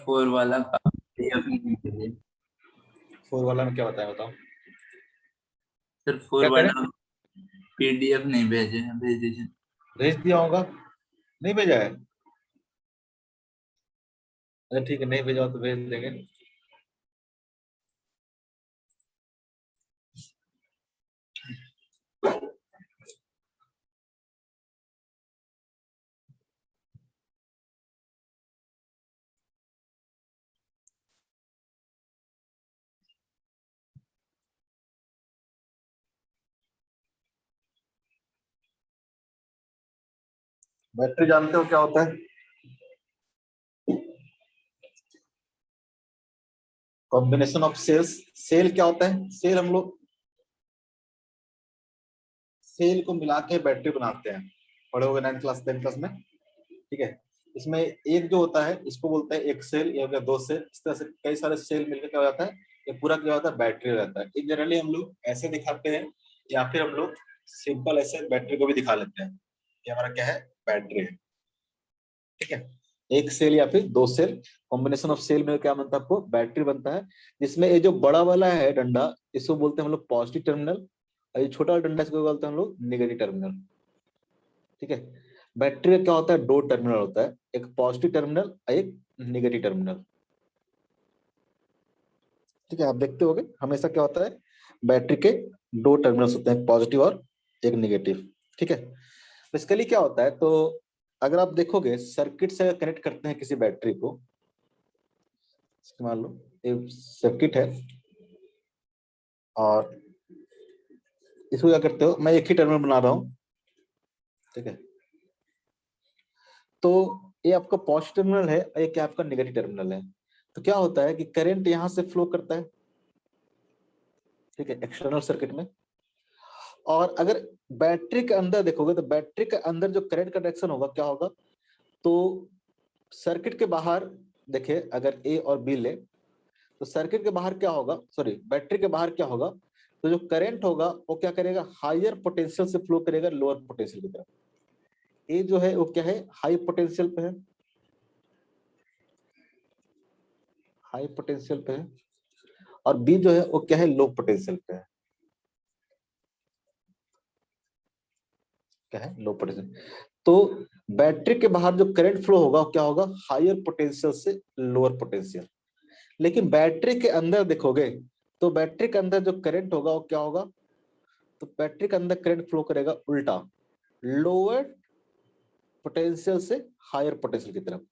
Four वाला का PDF नहीं भेजे। 4 वाला में क्या बताया बताओ। सर फोर क्या करें, वाला PDF नहीं भेजे हैं, भेज दीजिए। भेज दिया होगा, नहीं भेजा है? अच्छा ठीक है, नहीं भेजा हो तो भेज देंगे। बैटरी जानते हो क्या होता है? Combination of sales. सेल क्या होता है? सेल हम लोग सेल को मिला के बैटरी बनाते हैं, पढ़े होगे 9th क्लास 10th क्लास में। ठीक है, इसमें एक जो होता है इसको बोलते हैं एक सेल, या फिर 2 सेल। इस तरह से कई सारे सेल मिलकर क्या हो जाता है, ये पूरा क्या होता है, बैटरी हो जाता है। एक जनरली हम लोग ऐसे दिखाते हैं, या फिर हम लोग सिंपल ऐसे बैटरी को भी दिखा लेते हैं कि हमारा क्या है, बैटरी है। ठीक है, एक सेल या फिर 2 सेल, कॉम्बिनेशन ऑफ सेल में क्या बनता है, आपको बैटरी बनता है। जिसमें ये जो बड़ा वाला है डंडा, इसको बोलते हैं हम लोग पॉजिटिव टर्मिनल, और ये छोटा वाला डंडा इसको बोलते हैं हम लोग नेगेटिव टर्मिनल। ठीक है, बैटरी का क्या होता है, 2 टर्मिनल होता है, एक पॉजिटिव टर्मिनल और एक नेगेटिव टर्मिनल। ठीक है, आप देखते होगे हमेशा क्या होता है, बैटरी के 2 टर्मिनल्स होते हैं, पॉजिटिव और एक नेगेटिव। ठीक है, बेसिकली क्या होता है, तो अगर आप देखोगे सर्किट से कनेक्ट करते हैं किसी बैटरी को, मान लो ये सर्किट है, और इसको क्या करते हो, मैं एक ही टर्मिनल बना रहा हूँ। ठीक है, तो ये आपका पॉजिटिव टर्मिनल है और ये क्या आपका नेगेटिव टर्मिनल है। तो क्या होता है कि करंट यहां से फ्लो करता है, ठीक है, एक्सटर्नल सर्किट में। और अगर बैटरी के अंदर देखोगे तो बैटरी के अंदर जो करंट का डायरेक्शन होगा क्या होगा, तो सर्किट के बाहर देखिए, अगर ए और बी ले, तो सर्किट के बाहर क्या होगा, सॉरी बैटरी के बाहर क्या होगा, तो जो करंट होगा वो क्या करेगा, हायर पोटेंशियल से फ्लो करेगा लोअर पोटेंशियल की तरफ। ए जो है वो क्या है, हाई पोटेंशियल पे है, हाई पोटेंशियल पे है, और बी जो है वो क्या है, लो पोटेंशियल पे है, क्या है, लो पोटेंशियल। तो बैटरी के बाहर जो करंट फ्लो होगा क्या होगा, हायर पोटेंशियल से लोअर पोटेंशियल। लेकिन बैटरी के अंदर देखोगे तो बैटरी के अंदर जो करंट होगा वो क्या होगा, तो बैटरी के अंदर करंट फ्लो करेगा उल्टा, लोअर पोटेंशियल से हायर पोटेंशियल की तरफ।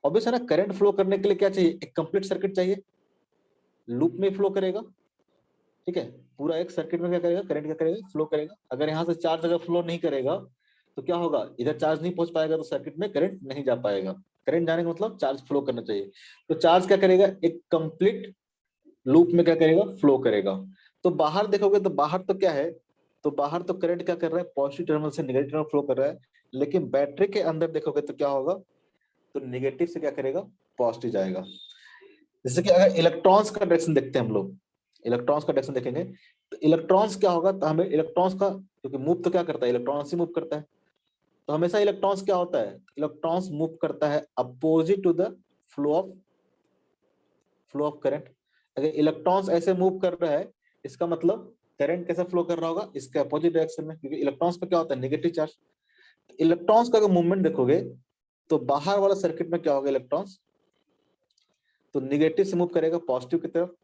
ऑब्वियस है ना, करंट फ्लो करने के लिए क्या चाहिए, एक कंप्लीट सर्किट चाहिए, लूप में फ्लो करेगा। ठीक है, पूरा एक सर्किट में क्या करेगा, करंट क्या करेगा, फ्लो करेगा। अगर यहाँ से चार्ज अगर फ्लो नहीं करेगा तो क्या होगा, इधर चार्ज नहीं पहुंच पाएगा, तो सर्किट में करंट नहीं जा पाएगा। करंट जाने का मतलब चार्ज फ्लो करना चाहिए। तो चार्ज क्या करेगा, एक कंप्लीट लूप में क्या करेगा, फ्लो करेगा। तो बाहर देखोगे तो बाहर तो क्या है, तो बाहर तो करंट क्या कर रहा है, पॉजिटिव टर्मिनल से नेगेटिव टर्मिनल फ्लो कर रहा है। लेकिन बैटरी के अंदर देखोगे तो क्या होगा, तो नेगेटिव से क्या करेगा, पॉजिटिव जाएगा। जैसे कि अगर इलेक्ट्रॉन्स का डायरेक्शन देखते हैं हम लोग, इलेक्ट्रॉन्स का डायरेक्शन देखेंगे तो इलेक्ट्रॉन्स क्या होगा, तो हमें इलेक्ट्रॉन्स का, क्योंकि मूव तो क्या करता है, इलेक्ट्रॉन्स ही मूव करता है। तो हमेशा इलेक्ट्रॉन्स क्या होता है, इलेक्ट्रॉन्स मूव करता है opposite to the flow of current. अगर इलेक्ट्रॉन्स ऐसे मूव कर रहा है, इसका मतलब करंट कैसे फ्लो कर रहा होगा, इसके अपोजिट डायरेक्शन में, क्योंकि इलेक्ट्रॉन्स पे क्या होता है, नेगेटिव चार्ज। इलेक्ट्रॉन्स का अगर मूवमेंट देखोगे तो बाहर वाला सर्किट में क्या होगा, इलेक्ट्रॉन्स तो निगेटिव से मूव करेगा पॉजिटिव की तरफ,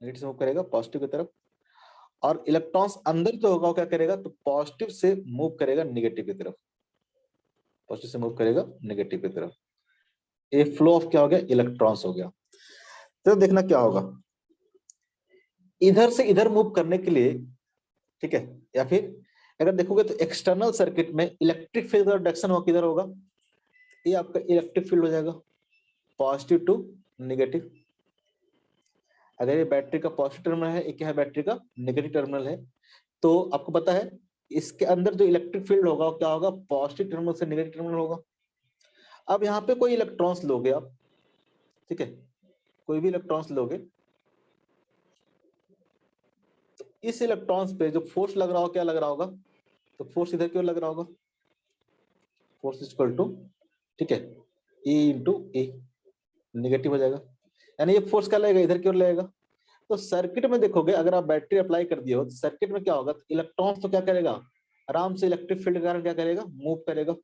नेगेटिव से मूव करेगा पॉजिटिव की तरफ। और इलेक्ट्रॉन्स अंदर जो होगा वो क्या करेगा, तो पॉजिटिव से मूव करेगा निगेटिव की तरफ, पॉजिटिव से मूव करेगा नेगेटिव की तरफ। ये फ्लो ऑफ क्या हो गया, इलेक्ट्रॉन्स हो गया। तो देखना क्या होगा, इधर से इधर मूव करने के लिए, ठीक है, या फिर अगर देखोगे तो एक्सटर्नल सर्किट में इलेक्ट्रिक फील्ड का डायरेक्शन हो किधर होगा, ये आपका इलेक्ट्रिक फील्ड हो जाएगा, पॉजिटिव टू नेगेटिव। अगर ये बैटरी का पॉजिटिव टर्मिनल है, ये क्या है, बैटरी का नेगेटिव टर्मिनल है, तो आपको पता है इसके अंदर जो इलेक्ट्रिक फील्ड होगा वो क्या होगा, पॉजिटिव टर्मिनल से नेगेटिव टर्मिनल होगा। अब यहाँ पे कोई इलेक्ट्रॉन्स लोगे आप, ठीक है, कोई भी इलेक्ट्रॉन्स लोगे, तो इस इलेक्ट्रॉन्स पे जो फोर्स लग रहा हो क्या लग रहा होगा, तो फोर्स इधर क्यों लग रहा होगा, फोर्स इक्वल टू, ठीक है, E इंटू ए, निगेटिव हो जाएगा, यानी ये फोर्स क्या लगेगा, इधर की ओर लगेगा। तो सर्किट में देखोगे अगर आप बैटरी अप्लाई कर दिए हो तो सर्किट में क्या होगा, इलेक्ट्रॉन्स तो क्या करेगा, आराम से इलेक्ट्रिक फील्ड के कारण क्या करेगा, मूव करेगा,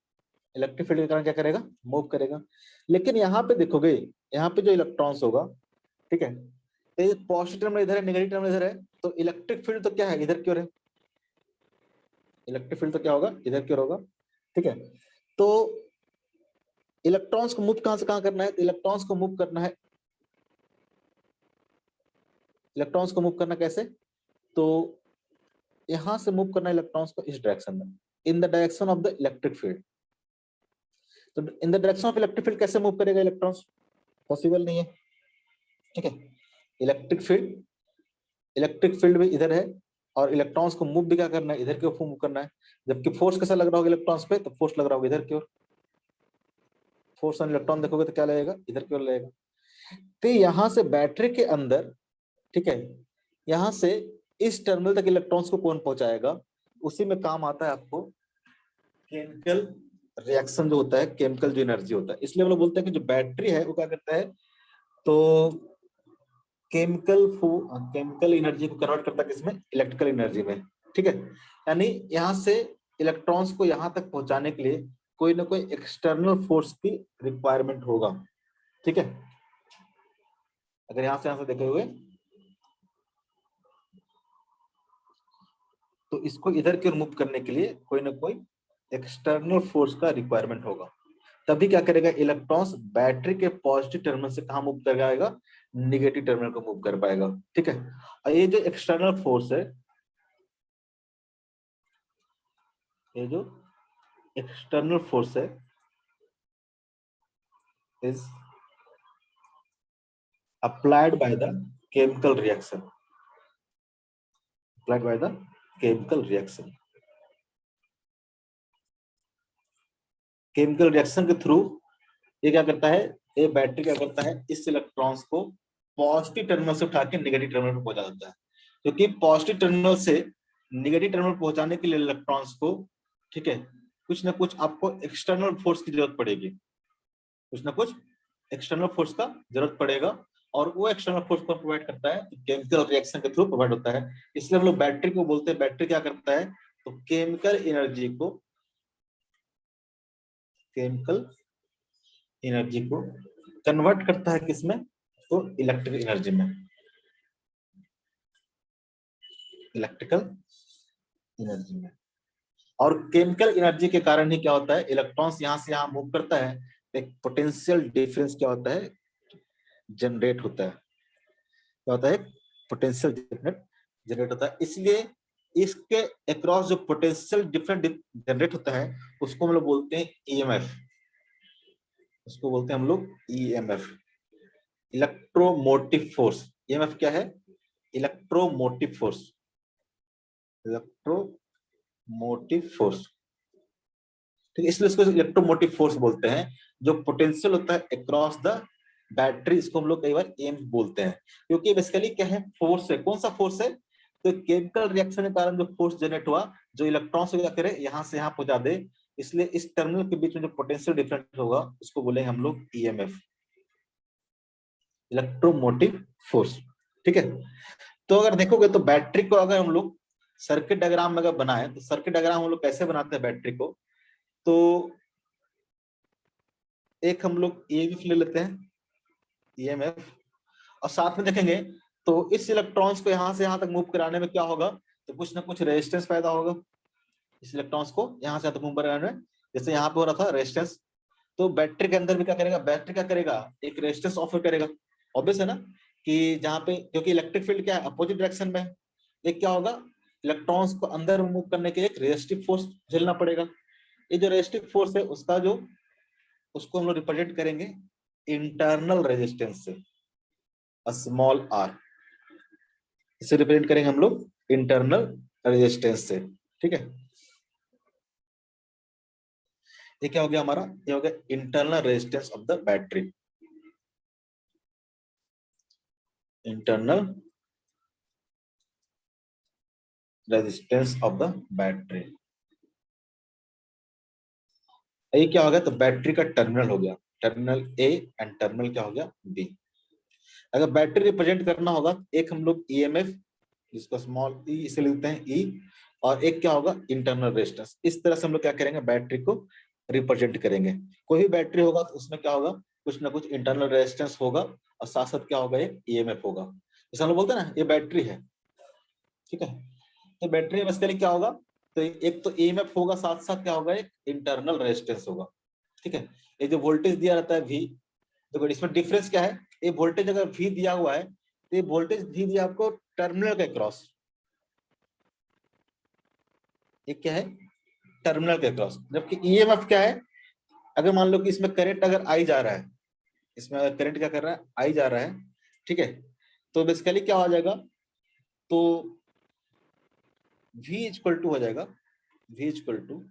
इलेक्ट्रिक फील्ड के कारण क्या करेगा, मूव करेगा। लेकिन यहाँ पे देखोगे, यहाँ पे जो इलेक्ट्रॉन्स होगा, ठीक है, तो ये पॉजिटिव टर्मिनल इधर है, नेगेटिव टर्मिनल इधर है, तो इलेक्ट्रिक फील्ड तो क्या है, इधर की ओर है, इलेक्ट्रिक फील्ड तो क्या होगा, इधर की ओर होगा, ठीक है। तो इलेक्ट्रॉन्स को मूव कहां से कहां करना है, तो इलेक्ट्रॉन्स को मूव करना है, इलेक्ट्रॉन्स को मूव करना कैसे, तो यहां से मूव करना है इलेक्ट्रॉन्स को इस डायरेक्शन में, in the direction of the electric field. तो in the direction of electric field कैसे मूव करेगा इलेक्ट्रॉन्स, पॉसिबल नहीं है, ठीक है। इलेक्ट्रिक फील्ड भी इधर है और इलेक्ट्रॉन्स को मूव भी क्या करना है, इधर की ओर मूव करना है, जबकि फोर्स कैसा लग रहा होगा इलेक्ट्रॉन्स पे, तो फोर्स लग रहा होगा इधर की ओर, फोर्स ऑन इलेक्ट्रॉन देखोगे तो क्या लगेगा, इधर की ओर लगेगा। तो यहाँ से बैटरी के अंदर, ठीक है, यहाँ से इस टर्मिनल तक इलेक्ट्रॉन्स को कौन पहुंचाएगा, उसी में काम आता है आपको केमिकल रिएक्शन जो होता है, केमिकल जो एनर्जी होता है। इसलिए हम लोग बोलते हैं कि जो बैटरी है वो क्या करता है, तो केमिकल एनर्जी को कन्वर्ट करता है किसमें, इलेक्ट्रिकल एनर्जी में, ठीक है। यानी यहाँ से इलेक्ट्रॉन्स को यहाँ तक पहुंचाने के लिए कोई ना कोई एक्सटर्नल फोर्स की रिक्वायरमेंट होगा, ठीक है। अगर यहाँ से देखे हुए तो इसको इधर की ओर मूव करने के लिए कोई ना कोई एक्सटर्नल फोर्स का रिक्वायरमेंट होगा, तभी क्या करेगा, इलेक्ट्रॉन्स बैटरी के पॉजिटिव टर्मिनल से कहां मूव कर जाएगा, निगेटिव टर्मिनल को मूव कर पाएगा, ठीक है। और ये जो एक्सटर्नल फोर्स है, ये जो एक्सटर्नल फोर्स है is applied by the chemical reaction, applied by the chemical reaction, chemical reaction के थ्रू ये क्या करता है, ये बैटरी क्या करता है, इस इलेक्ट्रॉन्स को पॉजिटिव टर्मिनल से उठा के निगेटिव टर्मिनल पर पहुंचा देता है, क्योंकि पॉजिटिव टर्मिनल से निगेटिव टर्मिनल पहुंचाने के लिए इलेक्ट्रॉन्स को, ठीक है, कुछ ना कुछ आपको एक्सटर्नल फोर्स की जरूरत पड़ेगी, कुछ ना कुछ एक्सटर्नल फोर्स का जरूरत पड़ेगा, और वो एक्सटर्नल फोर्स को प्रोवाइड करता है, केमिकल रिएक्शन के थ्रू प्रोवाइड होता है। इसलिए हम लोग बैटरी को बोलते हैं, बैटरी क्या करता है, तो केमिकल एनर्जी को कन्वर्ट करता है किसमें, तो इलेक्ट्रिकल एनर्जी में, इलेक्ट्रिकल एनर्जी में। और केमिकल एनर्जी के कारण ही क्या होता है, इलेक्ट्रॉन्स यहां से यहां मूव करता है, एक पोटेंशियल डिफरेंस क्या होता है, जनरेट होता है, क्या होता है, पोटेंशियल डिफरेंस जनरेट होता है। इसलिए इसके अक्रॉस जो पोटेंशियल डिफरेंस जनरेट होता है उसको हम लोग बोलते हैं ईएमएफ, उसको बोलते हैं हम लोग ईएमएफ, इलेक्ट्रोमोटिव फोर्स। ईएमएफ क्या है, इलेक्ट्रोमोटिव फोर्स, इलेक्ट्रोमोटिव फोर्स, ठीक है। इसलिए इसको इलेक्ट्रोमोटिव फोर्स बोलते हैं। जो पोटेंशियल होता है अक्रॉस द बैटरी, इसको हम लोग कई बार एम बोलते हैं, क्योंकि बेसिकली क्या है, फोर्स है। कौन सा फोर्स है, तो केमिकल रिएक्शन के कारण जो फोर्स जनरेट हुआ, जो इलेक्ट्रॉन से क्या करे, यहाँ से यहाँ पहुंचा दे, इसलिए इस टर्मिनल के बीच में जो पोटेंशियल डिफरेंस होगा उसको बोलेंगे हम लोग ईएमएफ, इलेक्ट्रोमोटिव फोर्स, ठीक है। तो अगर देखोगे तो बैटरी को अगर हम लोग सर्किट डायग्राम में अगर बनाए, तो सर्किट डायग्राम हम लोग कैसे बनाते हैं बैटरी को, तो एक हम लोग ईएमएफ ले लेते हैं, ईएमएफ, और साथ में देखेंगे तो इस इलेक्ट्रॉन्स को यहां से यहां तक मूव कराने में क्या होगा, तो कुछ ना कुछ रेजिस्टेंस पैदा होगा, इस इलेक्ट्रॉन्स को यहां से यहां तक मूव कराने में, जैसे यहाँ पे हो रहा था रेजिस्टेंस। तो बैटरी के अंदर भी क्या करेगा, बैटरी क्या करेगा, एक रेजिस्टेंस ऑफर करेगा, ऑब्वियस है ना, कि जहाँ पे, क्योंकि इलेक्ट्रिक फील्ड क्या है, अपोजिट डायरेक्शन में, एक क्या होगा, इलेक्ट्रॉन्स को अंदर मूव करने के लिए एक रेजिस्टिव फोर्स झेलना पड़ेगा। ये जो रेजिस्टिव फोर्स है उसका जो, उसको हम लोग रिप्रेजेंट करेंगे इंटरनल रेजिस्टेंस से, स्मॉल आर, इसे रिप्रेजेंट करेंगे हम लोग इंटरनल रेजिस्टेंस से, ठीक है। ये क्या हो गया हमारा, ये हो गया internal resistance of the battery, internal resistance of the battery. ये क्या हो गया, तो बैटरी का टर्मिनल हो गया, टर्मिनल ए एंड टर्मिनल क्या हो गया बी। अगर बैटरी रिप्रेजेंट करना होगा, एक हम लोग ईएमएफ जिसको स्मॉल ई इसे लिखते हैं ई, और एक क्या होगा इंटरनल रेजिस्टेंस। इस तरह से हम लोग क्या करेंगे बैटरी को रिप्रेजेंट करेंगे। कोई भी बैटरी होगा तो उसमें क्या होगा, कुछ ना कुछ इंटरनल रेजिस्टेंस होगा और साथ साथ क्या होगा, ये ईएमएफ होगा। जैसे हम लोग बोलते हैं ना ये बैटरी है, ठीक है, तो बैटरी में बेसिकली क्या होगा, तो एक तो ईएमएफ होगा, साथ साथ क्या होगा एक इंटरनल रेजिस्टेंस होगा, ठीक है। ये जो वोल्टेज दिया रहता है वी, देखो इसमें डिफरेंस क्या है, ये वोल्टेज अगर वी दिया हुआ है तो ये वोल्टेज वी दिया आपको टर्मिनल के क्रॉस, ये क्या है टर्मिनल के क्रॉस, जबकि ईएमएफ क्या है, अगर मान लो कि इसमें करंट अगर आई जा रहा है, इसमें अगर करंट क्या कर रहा है आई जा रहा है, ठीक है, तो बेसिकली क्या हो जाएगा, तो V इक्वल टू हो जाएगा V equal to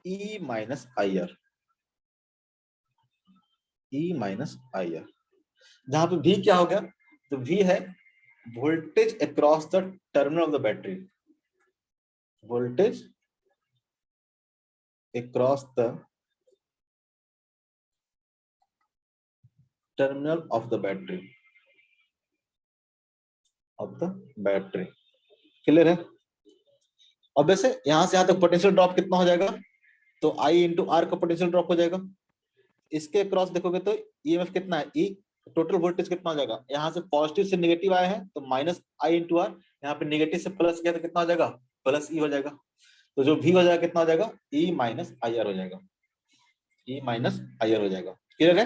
E minus I R, E minus I R, जहां पे V क्या हो गया, तो V है voltage across the terminal of the battery, voltage across the terminal of the battery, of the battery, clear है। अब वैसे यहां से यहां तक पोटेंशियल ड्रॉप कितना हो जाएगा, तो I इंटू आर का पोटेंशियल ड्रॉप हो जाएगा। इसके क्रॉस देखोगे तो ईएमएफ कितना है ई, टोटल वोल्टेज कितना हो जाएगा, यहाँ से पॉजिटिव से नेगेटिव आया है तो माइनस आई इंटू आर, यहाँ पे नेगेटिव से प्लस गया तो कितना हो जाएगा प्लस ई हो जाएगा, तो जो भी हो जाएगा कितना हो जाएगा ई माइनस आई आर हो जाएगा, ई माइनस आई आर हो जाएगा, क्लियर है।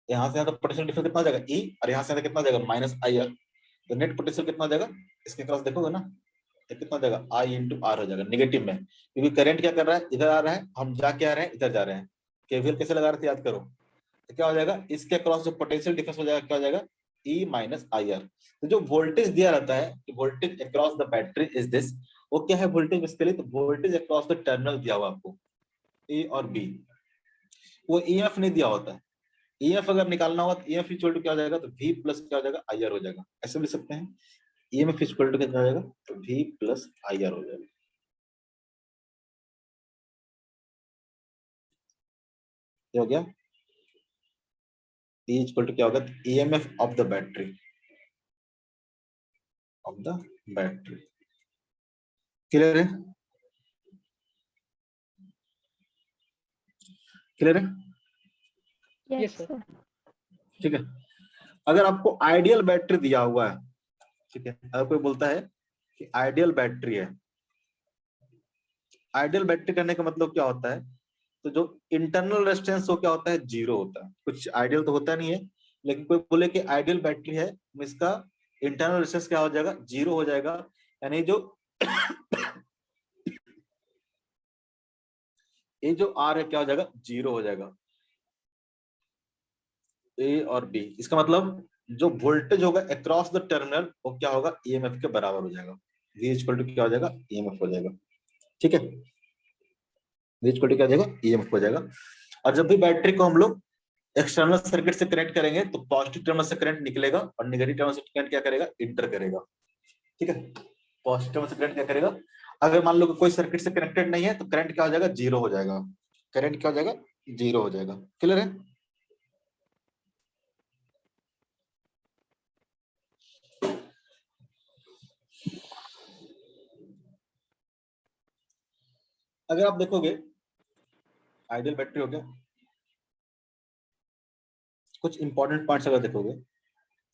यहाँ से यहाँ तक पोटेंशियल डिफरेंस कितना हो जाएगा ई, और यहाँ से यहाँ तक कितना हो जाएगा माइनस आई आर, तो नेट पोटेंशियल कितना हो जाएगा, इसके क्रॉस देखोगे ना तो कितना हो जाएगा आई इंटू आर हो जाएगा नेगेटिव में, क्योंकि करंट क्या कर रहा है इधर आ रहा है, हम जाके आ रहे हैं इधर जा रहे हैं। केवीएल कैसे लगा रहे थे याद करो, तो क्या हो जाएगा इसके क्रॉस जो पोटेंशियल डिफरेंस हो जाएगा क्या हो जाएगा ई माइनस आई आर। तो जो वोल्टेज दिया रहता है कि voltage across the battery is this, वो क्या है वोल्टेज बेसिकली, तो वोल्टेज अक्रॉस द टर्मिनल दिया हुआ आपको ए और बी, वो ईएमएफ नहीं दिया होता है। ईएमएफ अगर निकालना होगा तो ईएमएफ इक्वल टू क्या हो जाएगा, तो वी प्लस क्या हो जाएगा आई आर हो जाएगा, ऐसे लिख सकते हैं ईएमएफ इक्वल टू कितना हो जाएगा, तो वी प्लस आई आर हो जाएगा। क्या हो गया, E इक्वल टू क्या होगा, EMF of the battery, of the battery, clear है, क्लियर है, यस सर। ठीक है। अगर आपको आइडियल बैटरी दिया हुआ है, ठीक है, अगर कोई बोलता है कि आइडियल बैटरी है, आइडियल बैटरी करने का मतलब क्या होता है, तो जो इंटरनल रेजिस्टेंस वो क्या होता है जीरो होता है, कुछ आइडियल तो होता नहीं है, लेकिन कोई बोले कि आइडियल बैटरी है, इसका इंटरनल रेजिस्टेंस क्या हो जाएगा जीरो हो जाएगा, यानी जो ये जो आर है क्या हो जाएगा जीरो हो जाएगा, ए और बी, इसका मतलब जो वोल्टेज होगा अक्रॉस द टर्मिनल वो क्या होगा ईएमएफ के बराबर हो जाएगा, V इक्वल टू क्या हो जाएगा ईएमएफ हो जाएगा, ठीक है, V इक्वल टू क्या हो जाएगा ईएमएफ हो जाएगा। और जब भी बैटरी को हम लोग एक्सटर्नल सर्किट से कनेक्ट करेंगे तो पॉजिटिव टर्मिनल से करंट निकलेगा और नेगेटिव टर्मिनल से करंट क्या करेगा इंटर करेगा, ठीक है, पॉजिटिव टर्मिनल से करंट क्या करेगा, अगर मान लो कि कोई सर्किट से कनेक्टेड नहीं है तो करंट क्या हो जाएगा जीरो हो जाएगा, करंट क्या हो जाएगा जीरो हो जाएगा, क्लियर है। अगर आप देखोगे आइडियल बैटरी हो गया, कुछ इंपॉर्टेंट पॉइंट्स अगर देखोगे,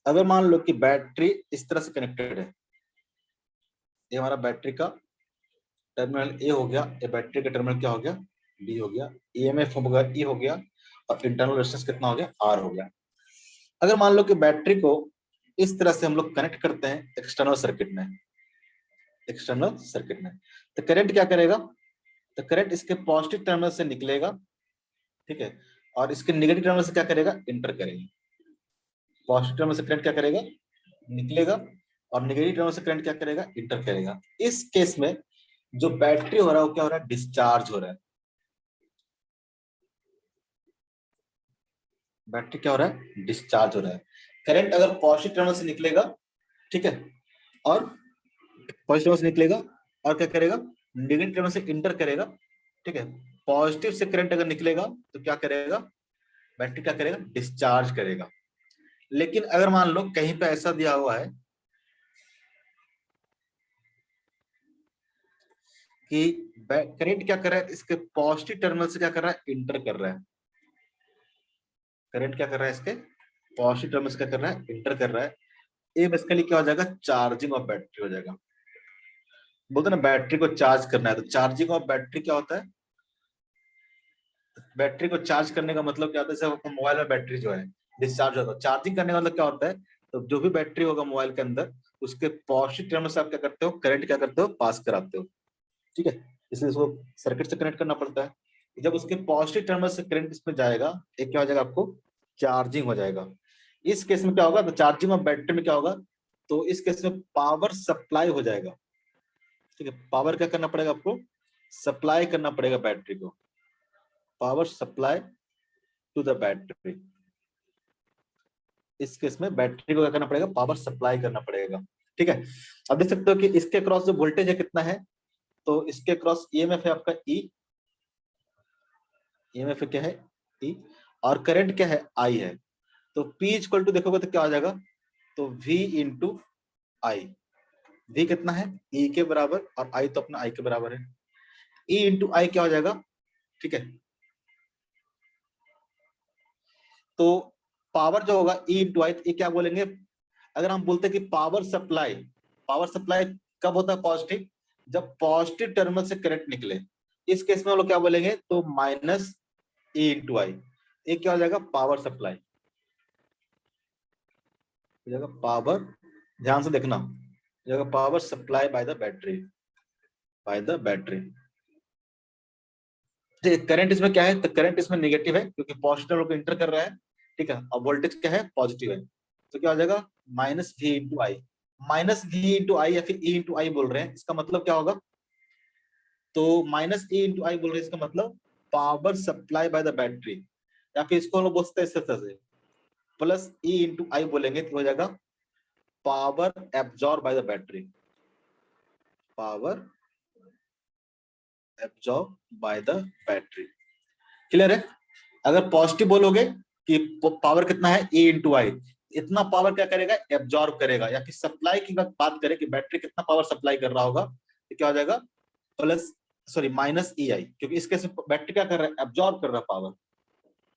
अगर मान लो कि बैटरी इस तरह से कनेक्टेड है, ये हमारा बैटरी का टर्मिनल ए हो गया, ये बैटरी का टर्मिनल क्या हो गया बी हो गया, ईएमएफ हो गया ई हो गया, और इंटरनल रेजिस्टेंस कितना हो गया आर हो गया। अगर मान लो कि बैटरी को इस तरह से हम लोग कनेक्ट करते हैं एक्सटर्नल सर्किट में, एक्सटर्नल सर्किट में, तो करंट क्या करेगा, तो करंट इसके पॉजिटिव टर्मिनल से निकलेगा, ठीक है, और इसके नेगेटिव टर्मिनल से क्या करेगा इंटर करेगा, पॉजिटिव टर्मिनल से करंट क्या करेगा निकलेगा और नेगेटिव टर्मिनल से करंट क्या करेगा इंटर करेगा। इस केस में जो बैटरी हो रहा है वो क्या हो रहा है डिस्चार्ज हो रहा है, बैटरी क्या हो रहा है डिस्चार्ज हो रहा है। करंट अगर पॉजिटिव टर्मिनल से निकलेगा, ठीक है, और पॉजिटिव टर्मिनल से निकलेगा और क्या करेगा नेगेटिव टर्मिनल से इंटर करेगा, ठीक है, पॉजिटिव से करंट अगर निकलेगा तो क्या करेगा, बैटरी क्या करेगा, डिस्चार्ज करेगा। लेकिन अगर मान लो कहीं पे ऐसा दिया हुआ है कि करंट क्या कर रहा है, इसके पॉजिटिव टर्मिनल से क्या कर रहा है, इंटर कर रहा है। करंट क्या कर रहा है, इसके पॉजिटिव टर्मिनल से क्या कर रहा है, इंटर कर रहा है। ये बेसिकली क्या हो जाएगा, चार्जिंग ऑफ बैटरी हो जाएगा। बोलते ना बैटरी को चार्ज करना है, तो चार्जिंग ऑफ बैटरी क्या होता है, बैटरी को चार्ज करने का मतलब क्या होता है, जैसे मोबाइल में बैटरी जो है डिस्चार्ज होता है, चार्जिंग करने का मतलब क्या होता है, तो जो भी बैटरी होगा मोबाइल के अंदर उसके पॉजिटिव टर्मिनल से आप क्या करते हो, करंट क्या करते हो, पास कराते हो। ठीक है, इसलिए इसको सर्किट से कनेक्ट करना पड़ता है। जब उसके पॉजिटिव टर्मिनल से करंट इसमें जाएगा, एक क्या हो जाएगा, आपको चार्जिंग हो जाएगा। इस केस में क्या होगा, तो चार्जिंग ऑफ बैटरी में क्या होगा, तो इस केस में पावर सप्लाई हो जाएगा। ठीक है, पावर क्या करना पड़ेगा, आपको सप्लाई करना पड़ेगा बैटरी को, power supply to the battery. इस केस में बैटरी को क्या करना पड़ेगा, पावर सप्लाई करना पड़ेगा। ठीक है, अब देख सकते हो कि इसके क्रॉस जो वोल्टेज है कितना है, तो इसके क्रॉस ईएमएफ है आपका ई, ईएमएफ क्या है ई, और करंट क्या है, आई है। तो P इक्वल टू देखोगे तो क्या हो जाएगा, तो V इंटू आई। V कितना है, E के बराबर, और I तो अपना I के बराबर है। E इंटू आई क्या हो जाएगा, ठीक है, तो पावर जो होगा E इंटू आई, ये क्या बोलेंगे, अगर हम बोलते हैं कि पावर सप्लाई, पावर सप्लाई कब होता है पॉजिटिव, जब पॉजिटिव टर्मिनल से करंट निकले। इस केस में हम लोग क्या बोलेंगे, तो माइनस E इंटू आई, ये क्या हो जाएगा, पावर सप्लाई हो जाएगा, पावर, ध्यान से देखना, हो जाएगा power supply by the battery, by the battery. Current इसमें क्या है, तो करंट इसमें नेगेटिव है क्योंकि पॉजिटिव को इंटर कर रहा है। ठीक है, और वोल्टेज क्या है, पॉजिटिव है, तो क्या हो जाएगा, माइनस V इंटू आई। माइनस V इंटू आई या फिर E इंटू आई बोल रहे हैं, इसका मतलब क्या होगा, तो माइनस E इंटू आई बोल रहे हैं, इसका मतलब power supply by the battery, या फिर इसको हम लोग बोलते हैं इस तरह से, प्लस E इंटू आई बोलेंगे तो हो जाएगा power absorb by the battery, power absorb by the battery. Clear है, अगर पॉजिटिव बोलोगे कि पावर कितना है, E इंटू आई, इतना पावर क्या करेगा, एब्जॉर्ब करेगा। या फिर सप्लाई की बात करें कि बैटरी कितना पावर सप्लाई कर रहा होगा, तो क्या हो जाएगा, प्लस, सॉरी माइनस ई आई, क्योंकि इसके से बैटरी क्या कर रहा है, एब्जॉर्ब कर रहा है पावर।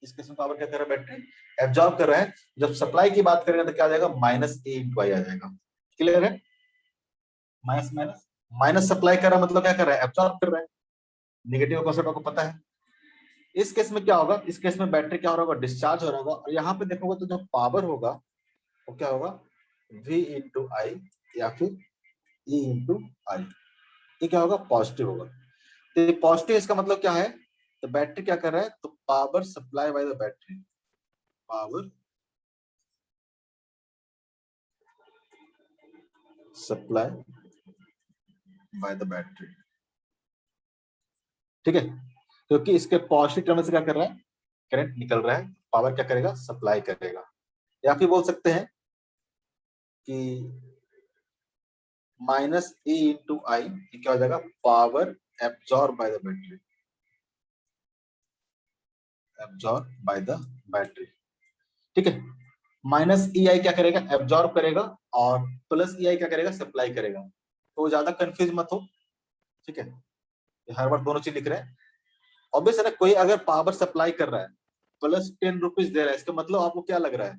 इसके से पावर क्या कर रहा है, बैटरी एब्जॉर्ब कर रहा है। जब सप्लाई की बात करेंगे तो क्या आ जाएगा, माइनस ए इंटू आई आ जाएगा। क्लियर है, माइनस माइनस माइनस सप्लाई कर रहा है मतलब क्या कर रहा है, एब्जॉर्ब कर रहा है। नेगेटिव कॉन्सेप्ट आपको पता है। इस केस में क्या होगा, इस केस में बैटरी क्या हो रहा होगा, डिस्चार्ज हो रहा होगा, और यहाँ पे देखोगे तो जो पावर होगा वो क्या होगा, V इंटू आई या फिर E इंटू आई, ये क्या होगा, पॉजिटिव होगा। तो ये पॉजिटिव, इसका मतलब क्या है, तो बैटरी क्या कर रहा है, तो power supply by the battery, power supply by the battery. ठीक है, क्योंकि इसके पॉजिटिव टर्मिनल से क्या कर रहा है, करंट निकल रहा है, पावर क्या करेगा, सप्लाई करेगा। या फिर बोल सकते हैं कि माइनस E इंटू आई, क्या हो जाएगा, power absorb by the battery, absorb by the battery. ठीक है, माइनस ई आई क्या करेगा, एब्जॉर्ब करेगा, और प्लस ई आई क्या करेगा, सप्लाई करेगा। तो ज्यादा कंफ्यूज मत हो। ठीक है, हर बार दोनों चीज लिख रहे हैं। ऑब्वियस है ना, कोई अगर पावर सप्लाई कर रहा है, प्लस 10 रुपीज दे रहा है, इसका मतलब आपको क्या लग रहा है,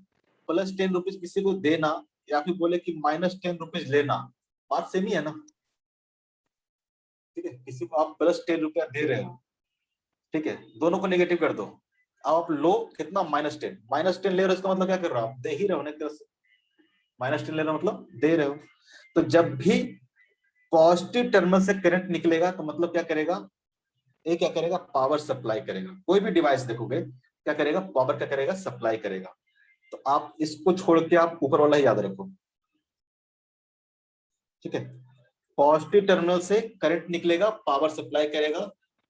प्लस 10 रुपीज किसी को देना या फिर बोले कि माइनस 10 रुपीज लेना, बात सेम ही है ना। ठीक है, किसी को आप प्लस 10 रुपया दे रहे हो, ठीक है, दोनों को नेगेटिव कर दो। अब आप लो कितना, -10, -10 ले रहे हो, इसका मतलब क्या कर रहा हो, दे ही रहो ना एक तरह से। -10 ले रहे हो मतलब दे रहे हो। तो जब भी पॉजिटिव टर्मिनल से करंट निकलेगा तो मतलब क्या करेगा, ये क्या करेगा, पावर सप्लाई करेगा। कोई भी डिवाइस देखोगे क्या करेगा, पावर क्या करेगा, सप्लाई करेगा। तो आप इसको छोड़ के आप ऊपर वाला ही याद रखो। ठीक है, पॉजिटिव टर्मिनल से करंट निकलेगा, पावर सप्लाई करेगा।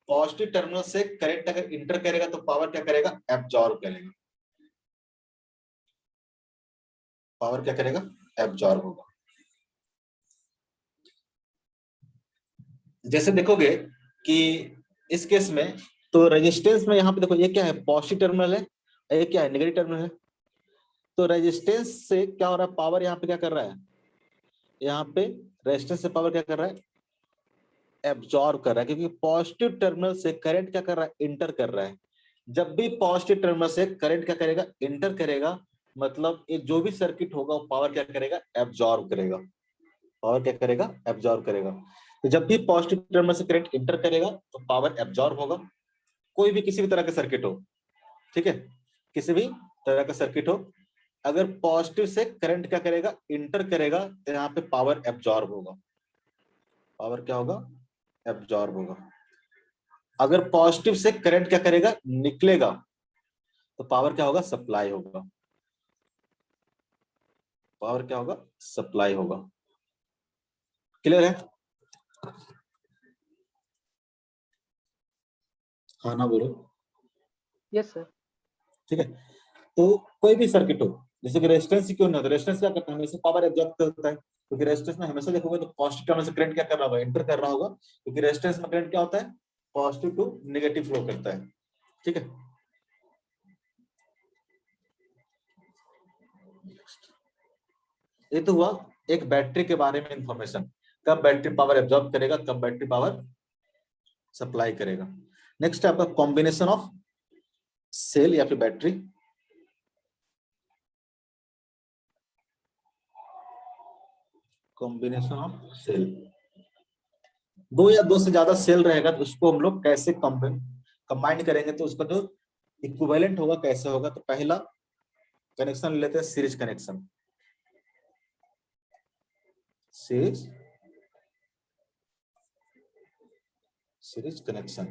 पॉजिटिव टर्मिनल से करंट अगर इंटर करेगा तो पावर क्या करेगा, एब्जॉर्ब करेगा। पावर क्या करेगा, एब्जॉर्ब होगा। जैसे देखोगे कि इस केस में तो रेजिस्टेंस में यहाँ पे देखो, ये क्या है, पॉजिटिव टर्मिनल है, ये क्या है, नेगेटिव टर्मिनल है। तो रेजिस्टेंस से क्या हो रहा है, पावर यहाँ पे क्या कर रहा है, यहाँ पे रेजिस्टेंस से पावर क्या कर रहा है, एब्जॉर्ब कर रहा है, क्योंकि पॉजिटिव टर्मिनल से करंट क्या कर रहा है, इंटर कर रहा है। जब भी पॉजिटिव टर्मिनल से करंट क्या करेगा, इंटर करेगा, मतलब ये जो भी सर्किट होगा वो पावर क्या करेगा, एब्जॉर्ब करेगा। पावर क्या करेगा, एब्जॉर्ब करेगा। तो जब भी पॉजिटिव टर्मिनल से करंट इंटर करेगा तो पावर एब्जॉर्ब होगा। कोई भी किसी भी तरह का सर्किट हो, ठीक है, किसी भी तरह का सर्किट हो, अगर पॉजिटिव से करंट क्या करेगा, इंटर करेगा, तो यहाँ पे पावर एब्जॉर्ब होगा। पावर क्या होगा, एब्जॉर्ब होगा। अगर पॉजिटिव से करंट क्या करेगा, निकलेगा, तो पावर क्या होगा, सप्लाई होगा। पावर क्या होगा, सप्लाई होगा। क्लियर है? हाँ ना बोलो। Yes sir. ठीक है, तो कोई भी सर्किट हो, जैसे कि रेजिस्टेंस क्यों नहीं होता, रेजिस्टेंस क्या करता है, हमेशा पावर एब्जॉर्ब करता है, क्योंकि रेजिस्टेंस में हमेशा देखोगे तो पॉजिटिव टर्मिनल से करंट क्या कर रहा होगा, इंटर कर रहा होगा, क्योंकि रेजिस्टेंस में करंट क्या होता है, पॉजिटिव टू नेगेटिव फ्लो करता है। ठीक है, ये तो हुआ एक बैटरी के बारे में इंफॉर्मेशन, कब बैटरी पावर एब्जॉर्ब करेगा, कब बैटरी पावर सप्लाई करेगा। नेक्स्ट है आपका कॉम्बिनेशन ऑफ सेल या फिर बैटरी। कॉम्बिनेशन ऑफ सेल, दो या दो से ज्यादा सेल रहेगा तो उसको हम लोग कैसे कंबाइन करेंगे, तो उसका जो इक्विवेलेंट होगा कैसे होगा। तो पहला कनेक्शन लेते हैं सीरीज कनेक्शन। सीरीज कनेक्शन,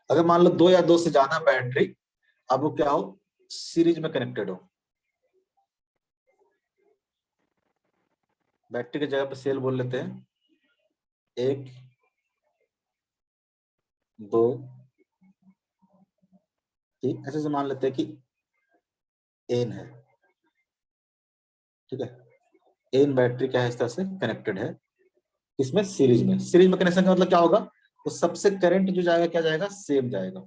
अगर मान लो दो या दो से ज्यादा बैटरी अब वो क्या हो, सीरीज में कनेक्टेड हो, बैटरी की जगह पर सेल बोल लेते हैं, एक, दो, ठीक, ऐसे से मान लेते हैं कि एन है। ठीक है, एन बैटरी क्या है, इस तरह से कनेक्टेड है, इसमें सीरीज में। सीरीज में कनेक्शन का मतलब क्या होगा, तो सबसे करंट जो जाएगा क्या जाएगा, सेम जाएगा।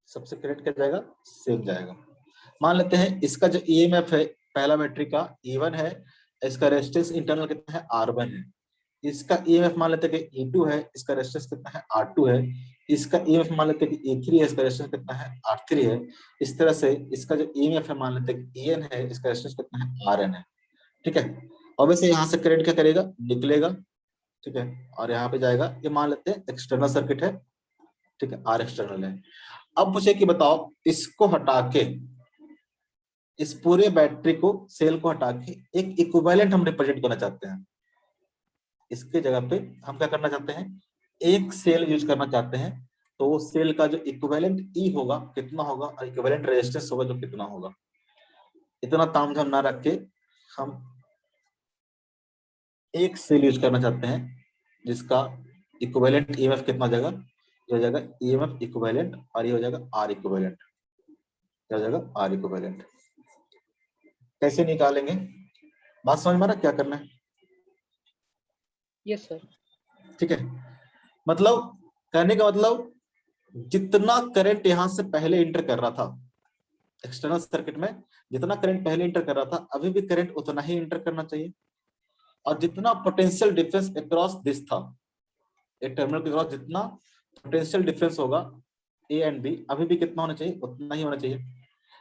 सबसे करंट क्या जाएगा, सेम जाएगा। मान लेते हैं इसका जो ईएमएफ है, पहला बैटरी का E1 है, इसका रेजिस्टेंस इंटरनल कितना है, R1 है। इसका ईएमएफ मान लेते हैं कि E2 है, इसका रेजिस्टेंस कितना है, R2 है। इसका ईएमएफ मान लेते हैं कि E3 है, इसका रेजिस्टेंस कितना है, R3 है। इस तरह से इसका जो ईएमएफ है मान लेते हैं कि EN है, इसका रेजिस्टेंस कितना है, RN है। ठीक है, और वैसे यहाँ से करंट क्या करेगा, निकलेगा। ठीक है, और यहाँ पे जाएगा, ये मान लेते हैं एक्सटर्नल सर्किट है। ठीक है, R एक्सटर्नल है। अब मुझे कि बताओ, इसको हटा के, इस पूरे बैटरी को, सेल को हटा के एक इक्विवेलेंट हम रिप्रेजेंट करना चाहते हैं। इसके जगह पे हम क्या करना चाहते हैं, एक सेल यूज करना चाहते हैं। तो वो सेल का जो इक्विवेलेंट ई होगा कितना होगा, और इक्विवेलेंट रेजिस्टेंस होगा जो कितना होगा, इतना तामझाम ना रख के हम एक सेल यूज करना चाहते हैं जिसका इक्विवेलेंट ईएमएफ कितना हो जाएगा, ये हो जाएगा ईएमएफ इक्विवेलेंट, और ये हो जाएगा आर इक्विवेलेंट। क्या हो जाएगा, आर इक्विवेलेंट। कैसे निकालेंगे, बात समझ में आ रहा है क्या करना है? Yes sir. ठीक है, मतलब कहने का मतलब, जितना करंट यहां से पहले इंटर कर रहा था एक्सटर्नल सर्किट में, जितना करंट पहले इंटर कर रहा था, अभी भी करंट उतना ही इंटर करना चाहिए। और जितना पोटेंशियल डिफरेंस अक्रॉस दिस था, एक टर्मिनल के क्रॉस जितना पोटेंशियल डिफरेंस होगा ए एंड बी, अभी भी कितना होना चाहिए, उतना ही होना चाहिए।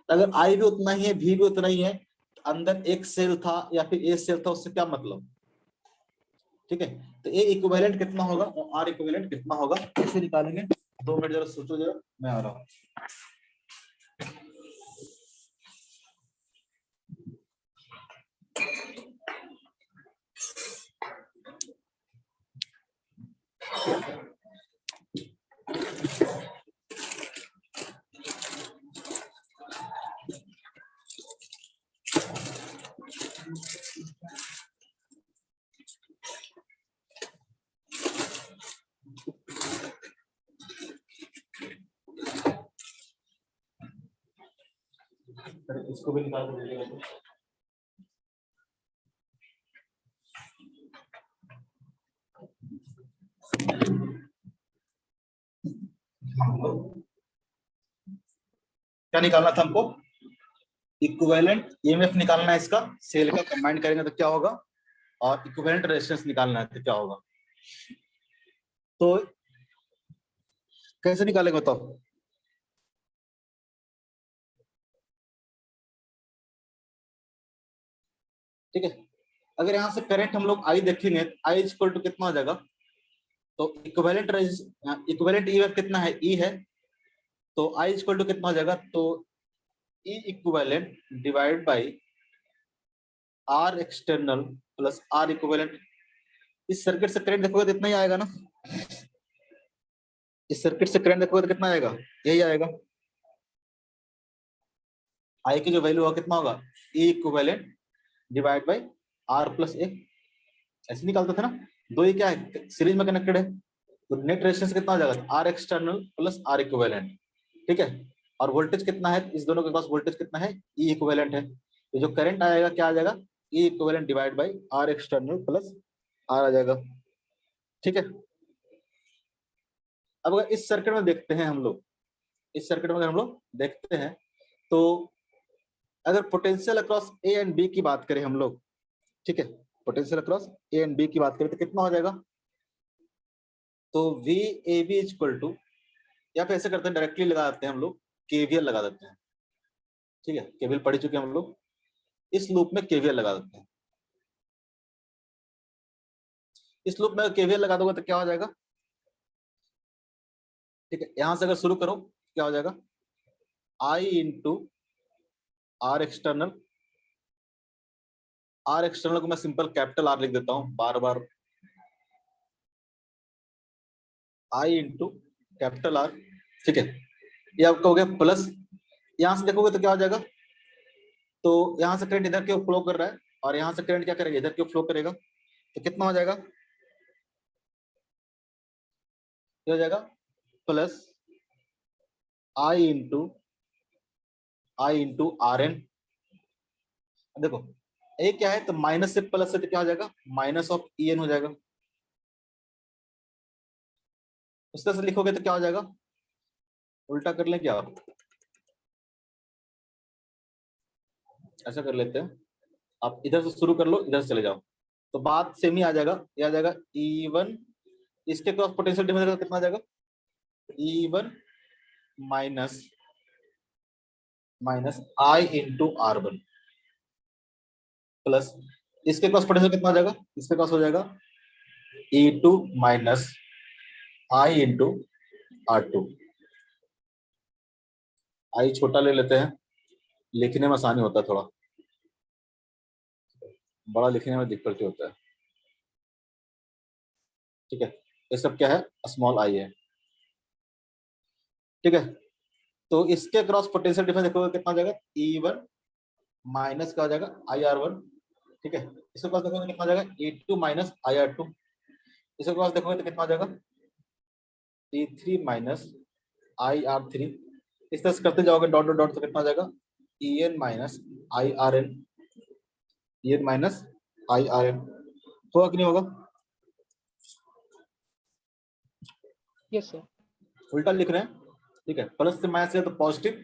अगर आई भी उतना ही है, भी उतना ही है, तो अंदर एक सेल था या फिर ए सेल था, उससे क्या मतलब। ठीक है, तो ए इक्विवेलेंट कितना होगा और आर इक्विवेलेंट कितना होगा, कैसे निकालेंगे, 2 मिनट जरा सोचो, जरा मैं आ रहा हूँ। इसको भी निकाल दीजिएगा। क्या निकालना था हमको? इक्विवेलेंट ईएमएफ निकालना है इसका, सेल का कंबाइन करेंगे तो क्या होगा, और इक्विवेलेंट रेजिस्टेंस निकालना है तो क्या होगा। तो कैसे निकालेंगे बताओ? ठीक है, अगर यहां से करंट हम लोग आई देखेंगे, आई इक्वल टू कितना हो जाएगा, तो इक्विवेलेंट ईएमएफ कितना है, ई है, तो आई इक्वल टू कितना हो जाएगा, तो E equivalent divide by R external plus R equivalent. इस सर्किट से करंट देखोगे तो इतना ही आएगा ना, इस सर्किट से करंट देखोगे तो कितना आएगा, यही आएगा। आई की जो वैल्यू होगा कितना होगा, E equivalent divide by R plus a, ऐसे निकालते थे ना, दो ही क्या है, सीरीज में कनेक्टेड है, तो नेट रेजिस्टेंस कितना हो जाएगा, R external plus R equivalent. ठीक है, और वोल्टेज कितना है, इस दोनों के पास वोल्टेज कितना है, ई इक्विवेलेंट है, तो जो करंट आएगा क्या आ जाएगा, E equivalent divide by R external plus R आ जाएगा। ठीक है, अब अगर इस सर्किट में देखते हैं हम लोग, इस सर्किट में अगर हम लोग देखते हैं, तो अगर potential across A and B की बात करें हम लोग, ठीक है, potential across A and B की बात करें तो कितना हो जाएगा, तो V A B equal to, या फिर ऐसे करते हैं डायरेक्टली लगा देते हैं हम लोग, केवीएल लगा देते हैं। ठीक है, केवीएल पढ़ चुके हैं हम लोग, इस लूप में केवीएल लगा देते हैं। इस लूप में केवीएल लगा दोगे तो क्या हो जाएगा, ठीक है, यहां से अगर शुरू करो क्या हो जाएगा, I into R external, R external को मैं सिंपल कैपिटल आर लिख देता हूं बार बार, आई इंटू कैपिटल आर। ठीक है, ये आपका हो गया प्लस, यहां से देखोगे तो क्या हो जाएगा, तो यहां से करंट इधर क्यों फ्लो कर रहा है, और यहां से करंट क्या करेगा, इधर क्यों फ्लो करेगा, तो कितना हो जाएगा, क्या हो जाएगा, plus I into R N. देखो ए क्या है, तो माइनस से प्लस से तो क्या हो जाएगा, माइनस ऑफ ई एन हो जाएगा, उस तरह से लिखोगे तो क्या हो जाएगा, उल्टा कर लें क्या आप, ऐसा कर लेते हैं, आप इधर से शुरू कर लो, इधर से चले जाओ, तो बात सेम ही आ जाएगा, ये आ जाएगा E1, इसके क्रॉस पोटेंशियल डिफरेंस कितना आ जाएगा, E1 माइनस आई इंटू R1 प्लस, इसके क्रॉस पोटेंशियल कितना आ जाएगा, इसके क्रॉस हो जाएगा E2 माइनस आई इंटू R2। आई छोटा ले लेते हैं, लिखने में आसानी होता है, थोड़ा बड़ा लिखने में दिक्कत होता है। ठीक है, ये सब क्या है, स्मॉल आई है। ठीक है, तो इसके क्रॉस पोटेंशियल डिफरेंस देखोगे कितना हो जाएगा, E1 माइनस क्या हो जाएगा, IR1। ठीक है, इसके क्रॉस देखोगे कितना हो जाएगा, E2 माइनस IR2। इसके क्रॉस देखोगे तो कितना हो जाएगा, E3 माइनस IR3। इस तरह से करते जाओगे डॉट डॉट डॉट, तो कितना हो जाएगा, EN minus IRN, EN minus IRN। होगा कि नहीं होगा, यस सर, उल्टा लिख रहे हैं। ठीक है, प्लस से माइनस है तो पॉजिटिव,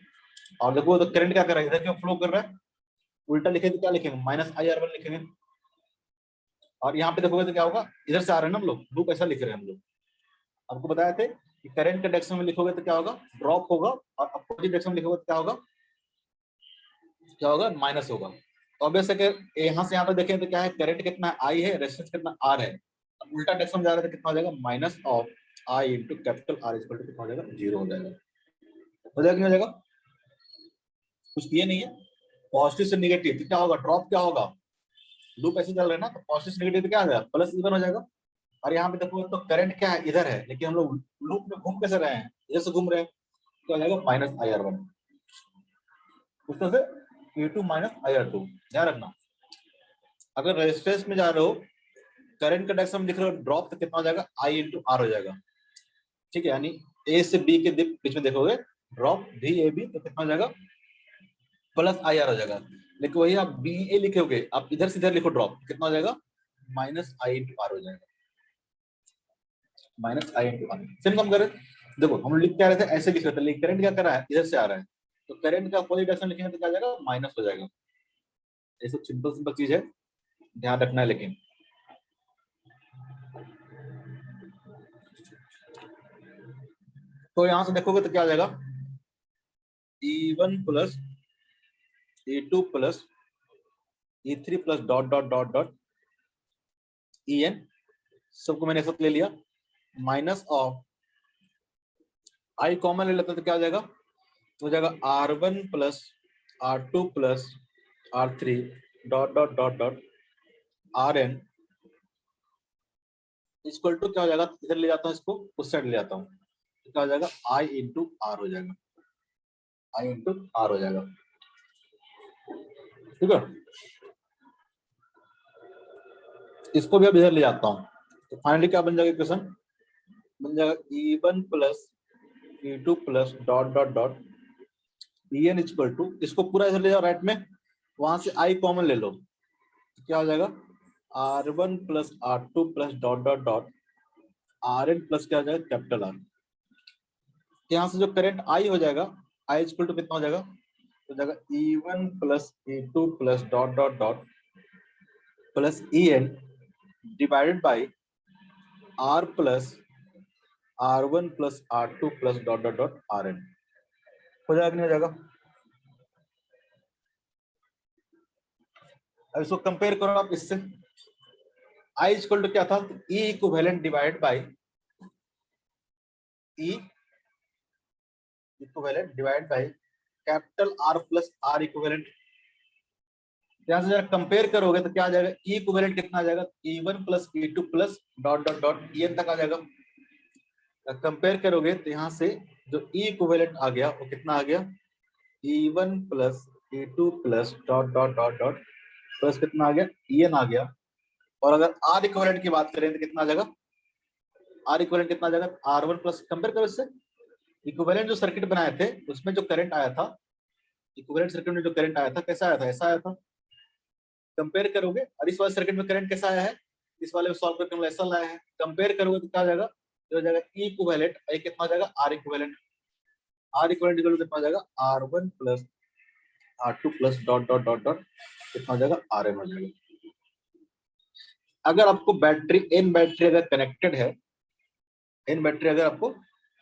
और देखो तो करंट क्या कर रहा है, इधर क्यों फ्लो कर रहा है, उल्टा लिखे तो क्या लिखेंगे, माइनस IR1 लिखेंगे, और यहाँ पे देखोगे तो क्या होगा, इधर से आ रहे हैं ना हम लोग, लूप ऐसा लिख रहे हैं हम लोग, आपको बताए थे कि करंट के डायरेक्शन में लिखोगे तो क्या होगा, ड्रॉप होगा, और अपोजिट डायरेक्शन में लिखोगे तो क्या होगा, माइनस होगा। तो ऑब्वियस है कि यहाँ से यहाँ पे देखें तो क्या है, करंट कितना आई है, रेजिस्टेंस कितना आर है, अब उल्टा डायरेक्शन में जा रहे थे, कितना हो जाएगा, minus of I into capital R equal to कितना हो जाएगा, 0 हो जाएगा। हो जाएगा, नहीं हो जाएगा, कुछ किए नहीं है, पॉजिटिव से निगेटिव तो क्या होगा, ड्रॉप क्या होगा, लूप ऐसे चल रहा है ना, तो पॉजिटिव से नेगेटिव क्या आ जाएगा, प्लस इवन हो जाएगा। और यहाँ पे देखो तो करंट क्या है, इधर है, लेकिन हम लोग लूप में घूम कैसे रहे हैं, इधर से घूम रहे हैं, तो आ जाएगा माइनस IR1। उस तरह से E2 माइनस IR2। ध्यान रखना, अगर रेजिस्टेंस में जा रहे हो, करंट का डायरेक्शन में लिख रहे हो ड्रॉप, तो कितना हो जाएगा, I इंटू R हो जाएगा। ठीक है, यानी A से B के बीच में देखोगे ड्रॉप VAB, तो कितना हो जाएगा, प्लस IR हो जाएगा। लेकिन वही आप BA लिखोगे, आप इधर से इधर लिखो ड्रॉप, कितना हो जाएगा, माइनस I इंटू R हो जाएगा, minus I into R। Same काम करें, देखो हम लिख क्या रहे थे, ऐसे लिख रहे थे, लेकिन करंट क्या कर रहा है, इधर से आ रहा है, तो करंट का अपोजिट डायरेक्शन लिखेंगे तो क्या हो जाएगा, माइनस हो जाएगा। ये सब सिंपल सिंपल चीज है, ध्यान रखना है। लेकिन तो यहां से देखोगे तो क्या आ जाएगा, E1 plus E2 plus E3 plus dot dot dot dot En, सबको मैंने एक साथ ले लिया, माइनस ऑफ I कॉमन ले लेते तो क्या हो जाएगा, तो हो जाएगा R1 plus R2 plus R3 dot dot dot dot Rn equal to क्या हो जाएगा, इधर ले जाता हूँ इसको, उस साइड ले जाता हूँ, तो क्या हो जाएगा, I इंटू आर हो जाएगा, I इंटू आर हो जाएगा। ठीक है, इसको भी अब इधर ले जाता हूँ, तो फाइनली क्या बन जाएगा इक्वेशन, बन जाएगा E1 plus E2 plus dot dot dot En equal to, इसको पूरा इधर ले जाओ राइट में, वहां से I कॉमन ले लो, तो क्या हो जाएगा, R1 plus R2 plus dot dot dot Rn plus क्या हो जाएगा, कैपिटल R। यहाँ से जो करंट I हो जाएगा, I इक्वल टू कितना हो जाएगा, हो जाएगा E1 plus E2 plus dot dot dot plus En divided by R plus R1 plus R2 plus dot dot dot Rn। हो जाएगा कि नहीं हो जाएगा। अब इसको कंपेयर करो आप इससे, I इक्वल टू क्या था, E equivalent divide by E equivalent divide by capital R plus R equivalent. यहां से जरा कंपेयर करोगे तो क्या आ जाएगा, E इक्विवेलेंट कितना आ जाएगा, E1 plus E2 plus dot dot dot En तक आ जाएगा। कंपेयर करोगे तो यहाँ से जो E इक्विवेलेंट आ गया वो कितना आ गया, E1 plus E2 plus dot dot dot dot plus कितना आ गया, En आ गया। और अगर R इक्विवेलेंट की बात करें तो कितना आ जाएगा, R इक्विवेलेंट कितना आ जाएगा, R1 प्लस, कंपेयर करो इससे, इक्विवेलेंट जो सर्किट बनाए थे उसमें जो करंट आया था, इक्विवेलेंट सर्किट में जो करंट आया था कैसा आया था, ऐसा आया था। कंपेयर करोगे और इस वाले सर्किट में करंट कैसा आया है, इस वाले में सॉल्व करके ऐसा लाया है। कंपेयर करोगे तो क्या हो जाएगा, जो हो जाएगा E इक्विवेलेंट, ये कितना हो जाएगा, R equivalent, R equivalent equal to कितना हो जाएगा, R1 plus R2 plus dot dot dot dot कितना हो जाएगा, Rn हो जाएगा। अगर आपको बैटरी n बैटरी अगर कनेक्टेड है, n बैटरी अगर आपको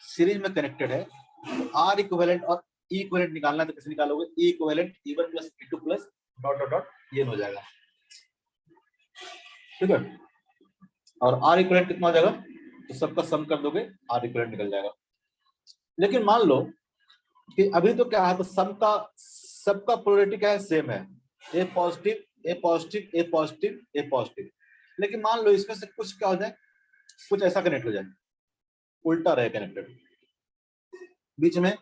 सीरीज में कनेक्टेड है, तो R इक्विवेलेंट और E इक्विवेलेंट निकालना है तो कैसे निकालोगे, E equivalent E1 plus E2 plus dot dot dot En हो जाएगा। ठीक है, और R इक्विवेलेंट कितना हो जाएगा, तो सबका सम कर दोगे, R इक्विवेलेंट निकल जाएगा। लेकिन मान लो कि अभी तो क्या है, तो सबका पोलैरिटी क्या है, सेम है, ए पॉजिटिव ए पॉजिटिव ए पॉजिटिव ए पॉजिटिव। लेकिन मान लो इसमें से कुछ क्या हो जाए, कुछ ऐसा कनेक्ट हो जाए, उल्टा रहे कनेक्टेड, बीच में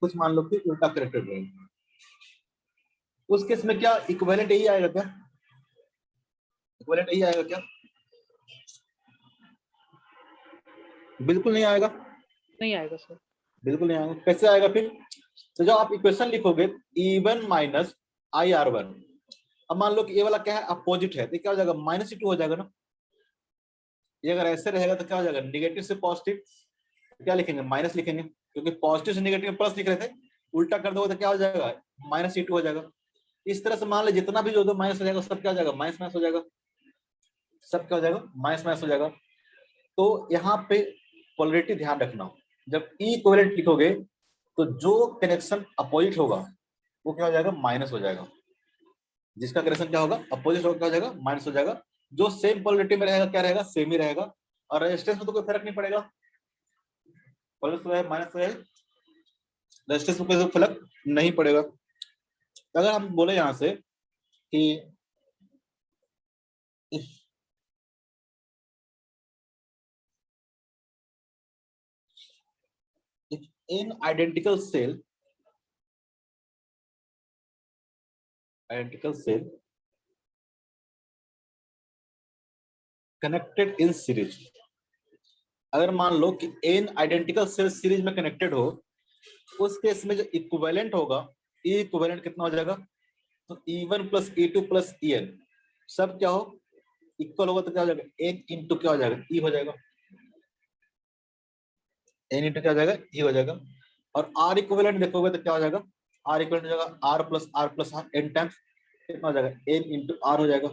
कुछ मान लो कि उल्टा कनेक्टेड रहे, उस केस में क्या इक्विवेलेंट यही आएगा क्या, इक्विवेलेंट यही आएगा क्या, बिल्कुल नहीं आएगा, नहीं आएगा सर, बिल्कुल नहीं आएगा। कैसे आएगा फिर, तो जब आप इक्वेशन लिखोगे E1 माइनस IR1, अब मान लो कि ये वाला क्या है, अपोजिट है, तो क्या हो जाएगा, -E2 हो जाएगा ना। ये अगर ऐसे रहेगा तो क्या हो जाएगा, निगेटिव से पॉजिटिव क्या लिखेंगे, माइनस लिखेंगे, क्योंकि पॉजिटिव से निगेटिव प्लस लिख रहे थे, उल्टा कर दोगे तो क्या हो जाएगा, -E2 हो जाएगा। इस तरह से मान लो जितना भी जो माइनस हो जाएगा सब क्या हो जाएगा, माइनस माइनस हो जाएगा, सब क्या हो जाएगा, माइनस माइनस हो जाएगा। तो यहाँ पे पोलैरिटी ध्यान रखना, जब E इक्विवेलेंट लिखोगे तो जो कनेक्शन अपोजिट होगा वो क्या हो जाएगा, माइनस हो जाएगा, जिसका कनेक्शन क्या होगा, अपोजिट होगा, क्या हो जाएगा, माइनस हो जाएगा। जो सेम पोलैरिटी में रहेगा क्या रहेगा, सेम ही रहेगा, और रेजिस्टेंस में तो कोई फर्क नहीं पड़ेगा, प्लस तो है माइनस तो है, रेजिस्टेंस में कोई फर्क नहीं पड़ेगा। अगर हम बोले यहां से कि in identical cell connected in series, अगर मान लो कि n आइडेंटिकल सेल सीरीज में कनेक्टेड हो, उस केस में जो इक्विवेलेंट होगा, E इक्विवेलेंट कितना हो जाएगा, तो E1 plus E2 plus En सब क्या हो, इक्वल होगा, तो क्या हो जाएगा, n इंटू क्या हो जाएगा, E हो जाएगा, n इंटू क्या हो जाएगा, E हो जाएगा। और R इक्विवेलेंट देखोगे तो क्या हो जाएगा, आर इक्वल हो जाएगा R plus R N times कितना हो जाएगा एन इंटू आर हो जाएगा,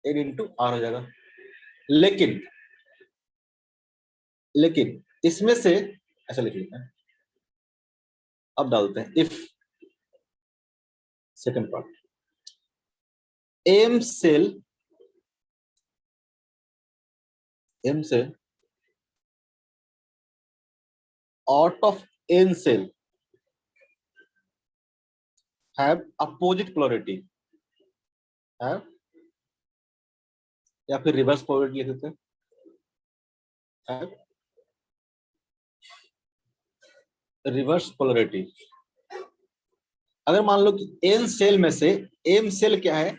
एन इंटू आर हो जाएगा। लेकिन लेकिन इसमें से ऐसा लिख लेते हैं, अब डालते हैं if second part M cell out of n cell have opposite polarity, have या फिर रिवर्स पोलैरिटी लिख देते हैं, have रिवर्स पोलैरिटी। अगर मान लो कि n सेल में से m सेल क्या है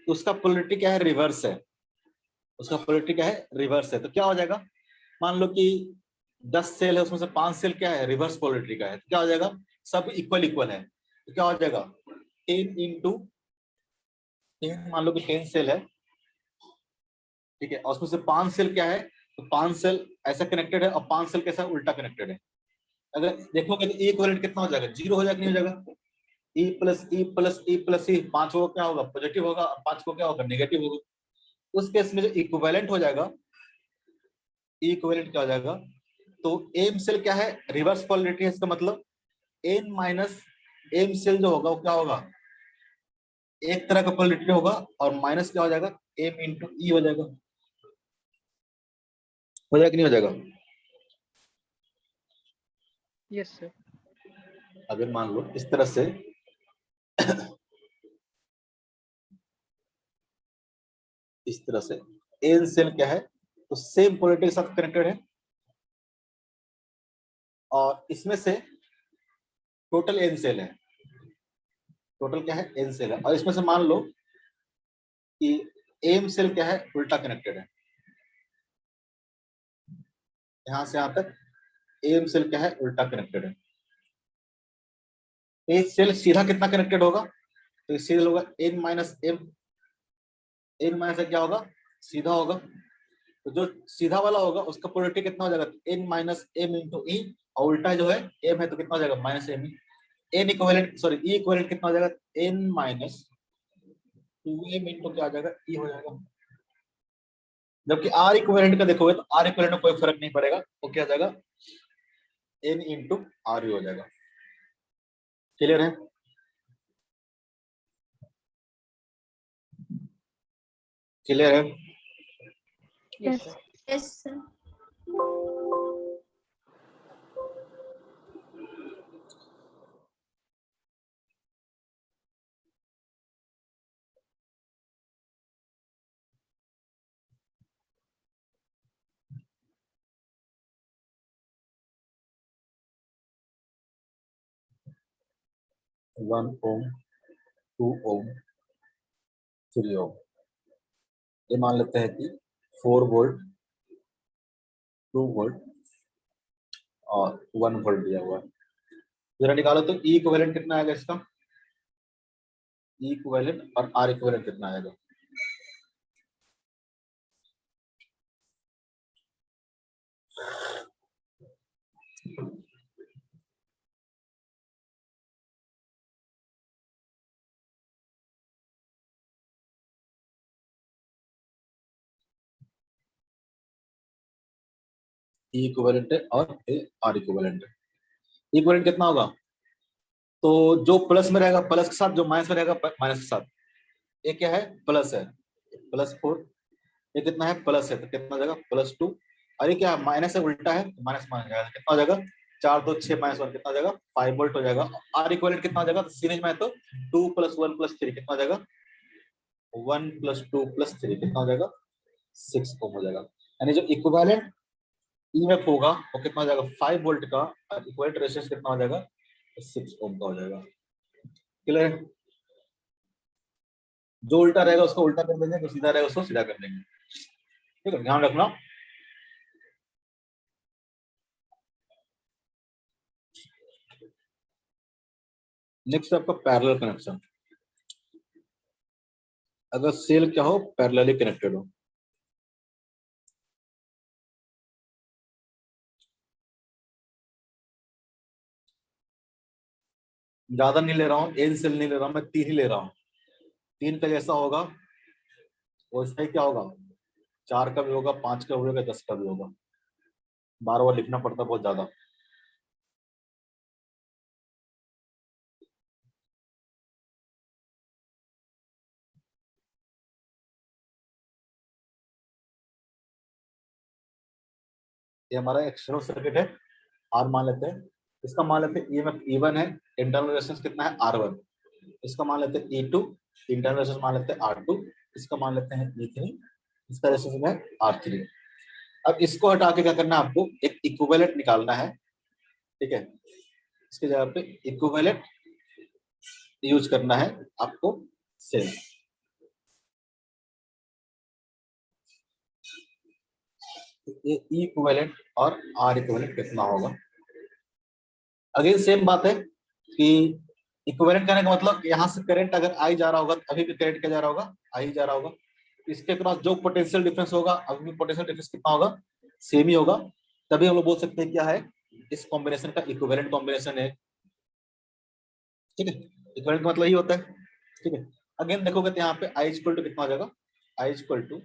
तो उसका पोलैरिटी क्या है, रिवर्स है, उसका पोलैरिटी क्या है, रिवर्स है। तो क्या हो जाएगा, मान लो कि 10 सेल है उसमें से 5 सेल क्या है, रिवर्स पोलैरिटी का है, तो क्या हो जाएगा, सब इक्वल इक्वल है, तो क्या हो जाएगा 10 इंटू 10, मान लो कि 10 सेल है, ठीक है, और उसमें से 5 सेल क्या है, तो 5 सेल ऐसा कनेक्टेड है और 5 सेल कैसा उल्टा कनेक्टेड है। अगर देखोगे तो इक्विवेलेंट कितना हो जाएगा, जीरो हो जाएगा, नहीं हो जाएगा, E plus E plus E plus E, 5 को क्या होगा पॉजिटिव होगा और 5 को क्या होगा नेगेटिव होगा। उस केस में जो इक्विवेलेंट हो जाएगा, इक्विवेलेंट क्या हो जाएगा, तो एम सेल क्या है, रिवर्स पोलैरिटी है, इसका मतलब एन माइनस एम सेल जो होगा वो क्या होगा, एक तरह का पोलैरिटी होगा और माइनस क्या हो जाएगा, एम इंटू ई हो जाएगा, हो जाएगा कि नहीं हो जाएगा। Yes, sir. अगर मान लो इस तरह से इस तरह से एन सेल क्या है, तो सेम पोलैरिटी के साथ कनेक्टेड है, और इसमें से टोटल एन सेल है, टोटल क्या है एन सेल है, और इसमें से मान लो कि एम सेल क्या है, उल्टा कनेक्टेड है, यहां से यहां तक एम सेल क्या है, उल्टा कनेक्टेड है। एक सेल सीधा कितना कनेक्टेड होगा, तो सेल होगा N minus M, N minus क्या होगा, सीधा होगा, तो जो सीधा वाला होगा उसका पोलैरिटी कितना हो जाएगा, एन माइनस एम इंटू ई, और उल्टा जो है एम है तो कितना हो जाएगा minus M E, N equivalent sorry E equivalent कितना हो जाएगा, एन माइनस 2m इंटू क्या आ जाएगा, ई हो जाएगा। जबकि आर इक्विवेलेंट का देखोगे तो आर इक्विवेलेंट में कोई फर्क नहीं पड़ेगा, वो क्या आ जाएगा एन इंटू आर हो जाएगा। क्लियर है, क्लियर है। Yes, Yes. sir. Yes, sir. 1 ओम, 2 ओम, 3 ओम, ये मान लेते हैं कि 4 वोल्ट, 2 वोल्ट और 1 वोल्ट दिया हुआ है। जरा निकालो तो ई इक्विवेलेंट कितना आएगा इसका, ई इक्विवेलेंट और आर इक्विवेलेंट कितना आएगा। ई इक्विवेलेंट है और आर इक्विवेलेंट है। इक्विवेलेंट कितना होगा, तो जो प्लस में रहेगा प्लस के साथ, जो माइनस में रहेगा माइनस के साथ। ये क्या है, प्लस है, +4, ये कितना है, प्लस है, तो कितना हो जाएगा +2, और ये क्या माइनस है, उल्टा है, तो माइनस माइनस जाएगा, कितना हो जाएगा 4 2 6 -1 कितना हो जाएगा 5 वोल्ट हो जाएगा। आर इक्विवेलेंट कितना हो जाएगा, तो सीरीज में है तो 2 + 1 + 3 कितना हो जाएगा, 1 + 2 + 3 कितना हो जाएगा 6 ओम हो जाएगा। यानी जो इक्विवेलेंट ईएमएफ होगा वो कितना हो जाएगा 5 वोल्ट का, और इक्विवेलेंट रेजिस्टेंस कितना हो जाएगा 6 ओम का हो जाएगा। क्लियर है, जो उल्टा रहेगा उसको उल्टा कर देंगे, जो सीधा रहेगा उसको सीधा कर देंगे, ठीक है, ध्यान रखना। नेक्स्ट आपका पैरेलल कनेक्शन, अगर सेल क्या हो पैरेलली कनेक्टेड हो, ज्यादा नहीं ले रहा हूँ, एन सेल नहीं ले रहा हूँ, मैं 3 ही ले रहा हूँ। 3 का जैसा होगा वो इसका क्या होगा, 4 का भी होगा, 5 का भी होगा, 10 का भी होगा। बार बार लिखना पड़ता है बहुत ज्यादा। ये हमारा एक्सटर्नल सर्किट है, आर मान लेते हैं। इसका मान लेते हैं ईएमएफ E1 है, इंटरनल रेजिस्टेंस कितना है R1। इसका मान लेते हैं E2, इंटरनल रेजिस्टेंस मान लेते हैं R2। इसका मान लेते हैं E3, इसका रेजिस्टेंस है R3। अब इसको हटा के क्या करना है आपको, एक इक्विवेलेंट निकालना है, ठीक है। इसके जगह पे इक्विवेलेंट यूज करना है आपको सेम। ये ई इक्विवेलेंट और आर इक्विवेलेंट कितना होगा। अगेन सेम बात है कि इक्विवेलेंट करने का मतलब यहाँ से करंट अगर आई जा रहा होगा, अभी भी करंट क्या जा रहा होगा, आई जा रहा होगा। इसके क्रॉस जो पोटेंशियल डिफरेंस होगा, अभी भी पोटेंशियल डिफरेंस कितना होगा, सेम ही होगा। तभी हम लोग बोल सकते हैं क्या है, इस कॉम्बिनेशन का इक्विवेलेंट कॉम्बिनेशन है, ठीक है। इक्विवेलेंट का मतलब ही होता है, ठीक है। अगेन देखोगे तो यहाँ पे आई इक्वल टू कितना हो जाएगा, I equal to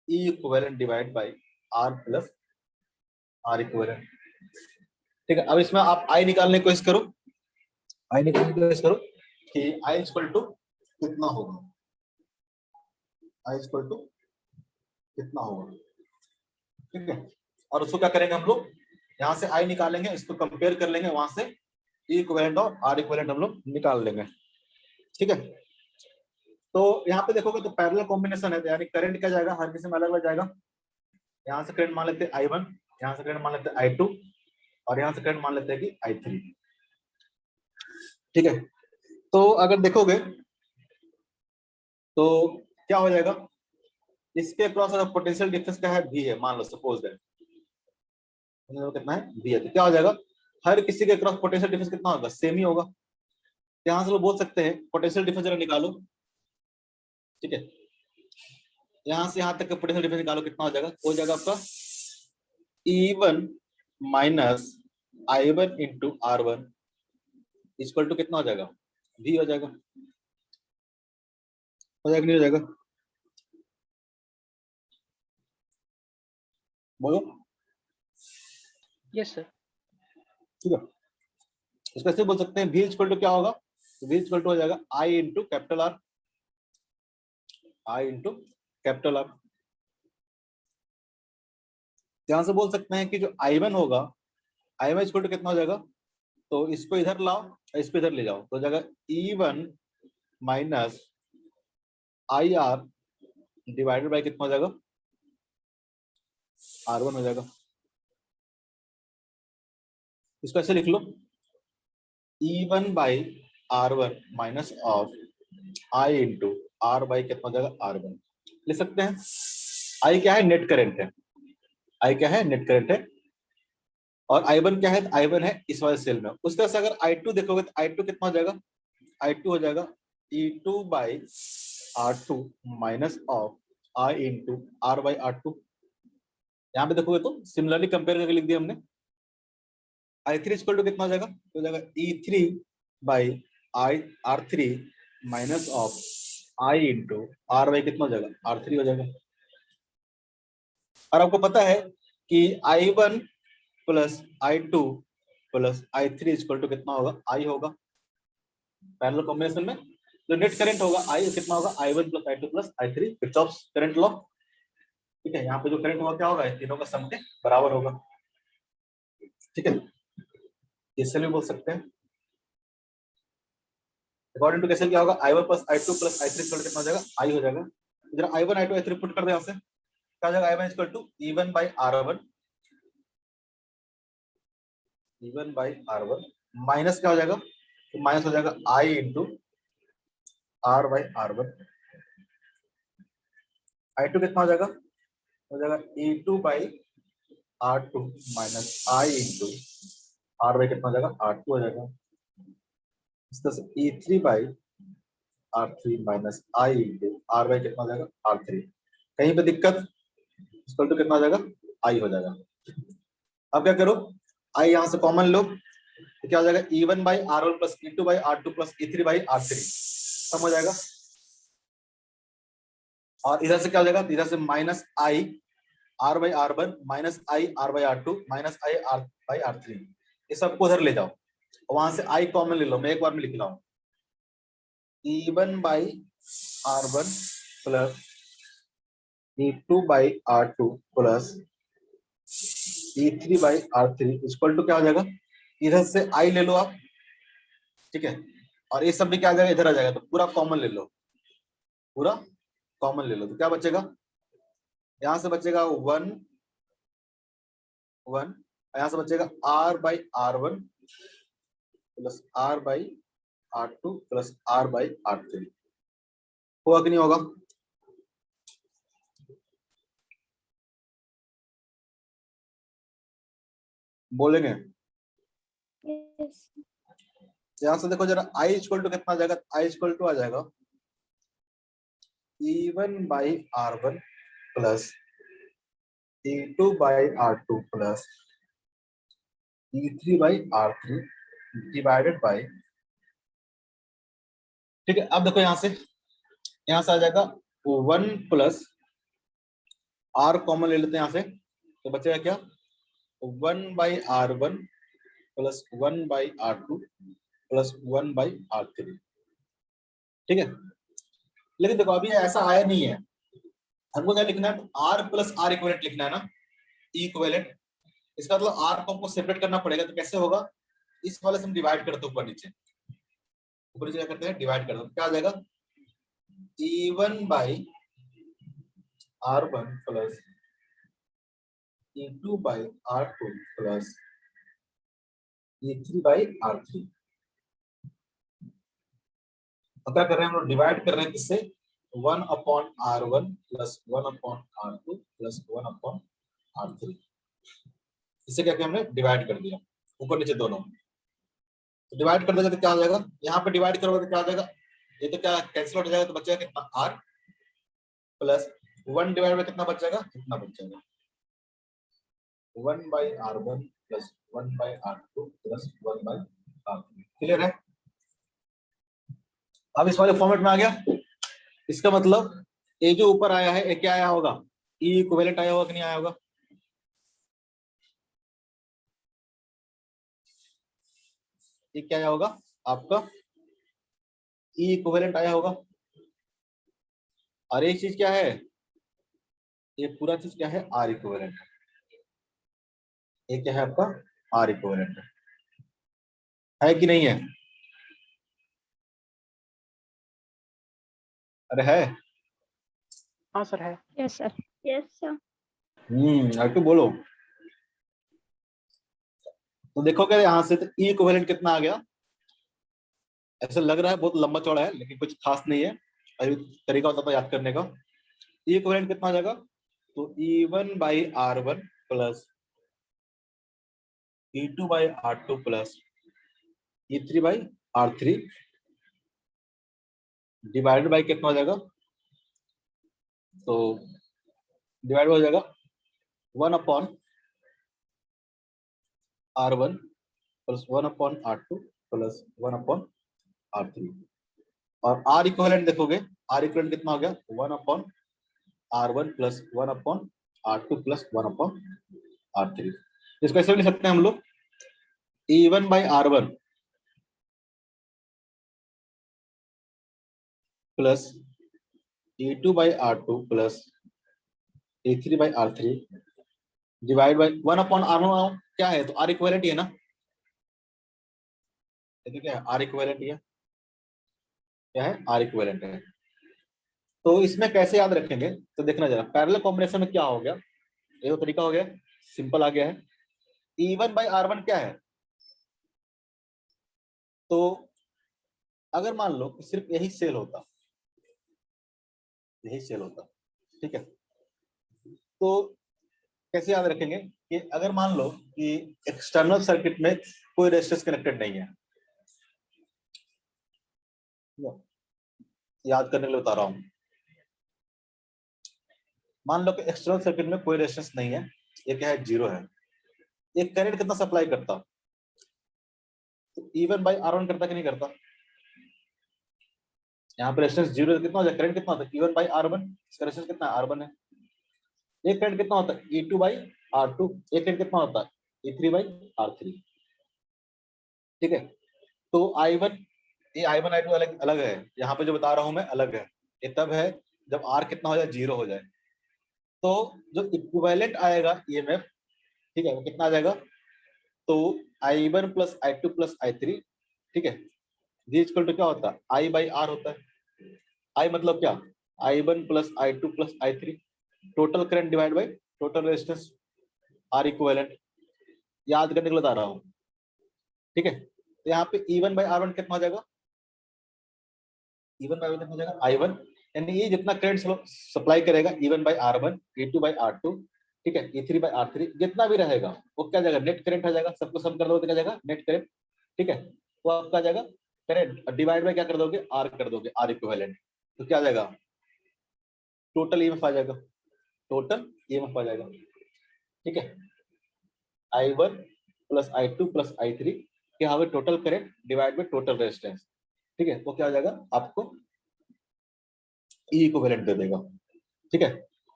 E equivalent divide by R plus R equivalent, ठीक है। अब इसमें आप आई निकालने की कोशिश करो, आई निकालने की कोशिश करो कि आई इक्वल टू कितना होगा, आई इक्वल टू कितना होगा, ठीक है। और उसको क्या करेंगे हम लोग, यहाँ से आई निकालेंगे, इसको कंपेयर कर लेंगे, वहां से ई इक्विवेलेंट और आर इक्विवेलेंट हम लोग निकाल लेंगे, ठीक है। तो यहाँ पे देखोगे तो पैरेलल कॉम्बिनेशन है, यानी करंट क्या जाएगा, हर किसी में अलग अलग जाएगा। यहाँ से करंट मान लेते हैं I1, यहाँ से करंट मान लेते हैं I2, और यहाँ से करंट मान लेते हैं कि I3, ठीक है। तो अगर देखोगे तो क्या हो जाएगा, इसके अक्रॉस अगर पोटेंशियल डिफरेंस क्या है, V है, मान लो सपोज दैट कितना है, V है, तो क्या हो जाएगा, हर किसी के अक्रॉस पोटेंशियल डिफरेंस कितना होगा, सेम ही होगा। यहाँ से लोग बोल सकते हैं पोटेंशियल डिफरेंस जरा निकालो, ठीक है। यहाँ से यहाँ तक का पोटेंशियल डिफरेंस निकालो, कितना हो जाएगा, हो जाएगा आपका E1 minus I1 into R1 equal to कितना हो जाएगा, V हो जाएगा, हो जाएगा नहीं हो जाएगा, बोलो। Yes, sir. ठीक है, इसको ऐसे बोल सकते हैं V इक्वल टू क्या होगा, V इक्वल टू हो जाएगा I into capital R, I into capital R। यहां से बोल सकते हैं कि जो I1 होगा, I1 इक्वल टू कितना हो जाएगा, तो इसको इधर लाओ, इसको इधर ले जाओ, तो हो जाएगा E1 minus IR divided by कितना हो जाएगा, R1 हो जाएगा। इसको ऐसे लिख लो, E1 by R1 minus of I into R by कितना हो जाएगा, R1 लिख सकते हैं। I क्या है, नेट करंट है, I क्या है, नेट करंट है, और I1 क्या है, I1 है इस वाले सेल में। उस तरह से अगर I2 देखोगे तो I2 कितना हो जाएगा, I2 हो जाएगा E2 by R2 minus of I into R by R2। यहाँ पे देखोगे तो सिमिलरली कंपेयर करके लिख दिया हमने। I3 इक्वल टू कितना हो जाएगा, तो हो जाएगा E3 by R3 minus of I into R by कितना हो जाएगा, R3 हो जाएगा। और आपको पता है कि I1 plus I2 plus I3 equal to कितना होगा, I होगा। पैरेलल कॉम्बिनेशन में जो नेट करंट होगा I कितना होगा, I1 plus I2 plus I3, Kirchhoff's current law, ठीक है। यहाँ पे जो करंट होगा क्या होगा, तीनों का सम के बराबर होगा, ठीक है। इससे भी बोल सकते हैं अकॉर्डिंग टू कैसे क्या होगा, I1 plus I2 plus I3 equal कितना हो जाएगा, I हो जाएगा। इधर I1 I2 I3 पुट कर दे, यहाँ से क्या हो जाएगा, I1 equal to E1 by R1, E1 by R1 minus क्या हो जाएगा, तो माइनस हो जाएगा I into R by R1। I2 कितना हो जाएगा, हो जाएगा E2 by R2 minus I into R by कितना हो जाएगा, R2 हो जाएगा। इस तरह से E3 by R3 minus I into R by कितना हो जाएगा, R3। कहीं पे दिक्कत, इक्वल टू कितना हो जाएगा, I हो जाएगा। अब क्या करो, I यहाँ से कॉमन लो, तो क्या हो जाएगा E1 by R1 plus E2 by R2 plus E3 by R3 कम हो जाएगा। और इधर से क्या हो जाएगा, इधर से minus I R by R1 minus I R by R2 minus I R by R3, ये सबको उधर ले जाओ, वहां से आई कॉमन ले लो, मैं एक बार में लिख रहा हूँ E1 by R1 plus E2 by R2 plus E3 by R3 equal to क्या हो जाएगा, इधर से आई ले लो आप, ठीक है, और ये सब भी क्या आ जाएगा, इधर आ जाएगा, तो पूरा कॉमन ले लो, पूरा कॉमन ले लो, तो क्या बचेगा, यहां से बचेगा 1 1, यहां से बचेगा R by R1 plus R by R2 plus R by R3, होगा कि नहीं होगा, बोलेंगे। Yes. यहां से देखो जरा I इक्वल टू कितना आ जाएगा, I इक्वल टू आ जाएगा E1 by R1 plus E2 by R2 plus E3 by R3 divided by, ठीक है। अब देखो यहां से आ जाएगा 1 प्लस R कॉमन ले लेते हैं यहां से, तो बचेगा क्या 1 by R1 plus 1 by R2 plus 1 by R3, ठीक है। लेकिन देखो अभी ऐसा आया नहीं है, हमको क्या लिखना है, R प्लस R इक्विवेलेंट लिखना है ना, E इक्विवेलेंट, इसका मतलब R को हमको सेपरेट करना पड़ेगा, तो कैसे होगा, इस वाले से हम डिवाइड करते हैं ऊपर नीचे क्या करते हैं, डिवाइड करते हैं, क्या आ जाएगा E1 by R1 plus E2 by R2 plus E3 by R3, तो क्या कर रहे हैं हम लोग, डिवाइड कर रहे हैं किससे, 1 upon R1 plus 1 upon R2 plus 1 upon R3, इसे क्या किया हमने, डिवाइड कर दिया ऊपर नीचे दोनों, तो डिवाइड कर देगा तो क्या हो जाएगा, यहाँ पे डिवाइड करोगे तो क्या हो जाएगा, ये तो क्या कैंसिल हो जाएगा, तो बचेगा कितना R प्लस 1 डिवाइड बाय कितना बच जाएगा, कितना बच जाएगा 1 by R1 plus 1 by R2 plus 1 by R3, clear है। अब इस वाले फॉर्मेट में आ गया, इसका मतलब ये जो ऊपर आया है ये क्या आया होगा, E इक्विवेलेंट आया होगा कि नहीं आया होगा, ये क्या आया होगा आपका, E इक्विवेलेंट आया होगा, और एक चीज क्या है, ये पूरा चीज क्या है, R इक्विवेलेंट, ये क्या है आपका R इक्विवेलेंट है कि नहीं है, अरे है, हाँ सर है। Yes, sir. Yes, sir. तो बोलो, तो देखोगे यहां से तो E इक्विवेलेंट कितना आ गया, ऐसा लग रहा है बहुत लंबा चौड़ा है लेकिन कुछ खास नहीं है, अभी तरीका होता था याद करने का। E इक्विवेलेंट कितना आ जाएगा, तो E1 by R1 plus E2 by R2 plus E3 by R3 divided by कितना हो जाएगा, तो डिवाइड हो जाएगा 1 upon R1 plus 1 upon R2 plus 1 upon R3, और R इक्विवेलेंट देखोगे, R इक्विवेलेंट कितना हो गया 1 upon R1 plus 1 upon R2 plus 1 upon R3, इसको ऐसे लिख सकते हैं हम लोग E1 by R1 plus E2 by R2 plus E3 by R3 divide by 1 upon R1 क्या है, तो R इक्विवेलेंट ही है ना, ये क्या है R इक्विवेलेंट है, क्या है R इक्विवेलेंट है। तो इसमें कैसे याद रखेंगे, तो देखना जरा पैरेलल कॉम्बिनेशन में क्या हो गया, ये तो तरीका हो गया, सिंपल आ गया है। E1 बाई R1 क्या है, तो अगर मान लो कि सिर्फ यही सेल होता, यही सेल होता, ठीक है, तो कैसे याद रखेंगे कि अगर मान लो कि एक्सटर्नल सर्किट में कोई रेजिस्टेंस कनेक्टेड नहीं है, याद करने के लिए बता रहा हूं, मान लो कि एक्सटर्नल सर्किट में कोई रेजिस्टेंस नहीं है, ये क्या है, जीरो है, ये करंट कितना सप्लाई करता, E1 बाई R1 करता कि नहीं करता? यहाँ पे रेजिस्टेंस 0 कितना हो जाए, करंट कितना होता है E1 बाई R1, इसका रेजिस्टेंस कितना है R1 है। एक करंट कितना होता है E2 बाई R2, एक करंट कितना होता है E3 बाई R3। ठीक है, तो I1 ये I1 I2 अलग अलग है, यहाँ पे जो बता रहा हूं मैं अलग है। ये तब है जब R कितना हो जाए 0 हो जाए। तो जो इक्विवेलेंट आएगा EMF, ठीक है, वो कितना आ जाएगा, तो I1 plus I2 plus I3, ठीक है, जी इक्वल टू क्या होता है I बाई R होता है। I मतलब क्या, I1 plus I2 plus I3, total current divide by total resistance, R equivalent, याद करने के लिए बता रहा हूँ। ठीक है, तो यहाँ पे E1 बाई R1 कितना हो जाएगा, E1 बाई R1 कितना हो जाएगा I1, यानी ये जितना करंट सप्लाई करेगा E1 by R1, E2 by R2, ठीक है, E3 बाई R3, जितना भी रहेगा वो क्या जाएगा, नेट करंट आ जाएगा। सबको सम कर दोगे तो क्या जाएगा, नेट करंट। ठीक है, वो आपका आ जाएगा करंट, डिवाइड बाय क्या कर दोगे, R कर दोगे, R इक्विवेलेंट, तो क्या आ जाएगा, टोटल EMF आ जाएगा, टोटल EMF आ जाएगा। ठीक है, I1 plus I2 plus I3 क्या होगा, total current divide by total resistance. ठीक है, वो क्या हो जाएगा, आपको E इक्विवेलेंट दे देगा। ठीक है,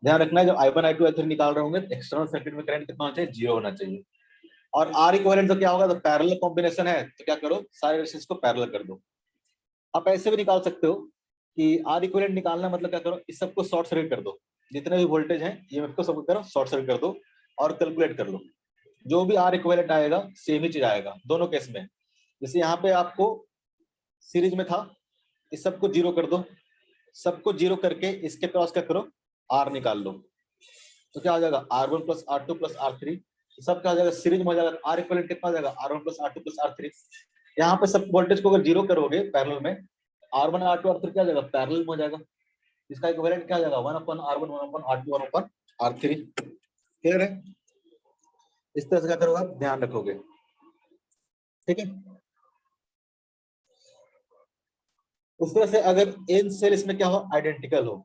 ध्यान रखना है जब I1 I2 I3 निकाल रहे होंगे एक्सटर्नल सर्किट में करंट कितना होना चाहिए, 0 होना चाहिए। और R इक्विवेलेंट तो क्या होगा, तो पैरेलल कॉम्बिनेशन है, तो क्या करो, सारे रेजिस्टेंस को पैरेलल कर दो। आप ऐसे भी निकाल सकते हो कि R इक्विवेलेंट निकालना मतलब क्या करो, इस सबको शॉर्ट सर्किट कर दो, जितने भी वोल्टेज हैं EMF को सबको करो शॉर्ट सर्किट कर दो और कैलकुलेट कर लो। जो भी R इक्विवेलेंट आएगा सेम ही चीज आएगा दोनों केस में। जैसे यहाँ पे आपको सीरीज में था, इस सबको 0 कर दो, सबको 0 करके इसके क्रॉस क्या करो, R निकाल लो, तो क्या हो जाएगा R1 plus R2 plus R3, सब क्या हो जाएगा, सीरीज में हो जाएगा। R इक्विवेलेंट कितना हो जाएगा, R1 plus R2 plus R3। यहाँ पे सब वोल्टेज को अगर 0 करोगे पैरेलल में, R1 R2 R3 क्या हो जाएगा, पैरेलल में हो जाएगा। इसका इक्विवेलेंट क्या हो जाएगा, 1/R1 1/R2 1/R3। क्लियर है? इस तरह से क्या करोगे आप, ध्यान रखोगे। ठीक है, उस तरह से अगर n सेल इसमें क्या हो, आइडेंटिकल हो,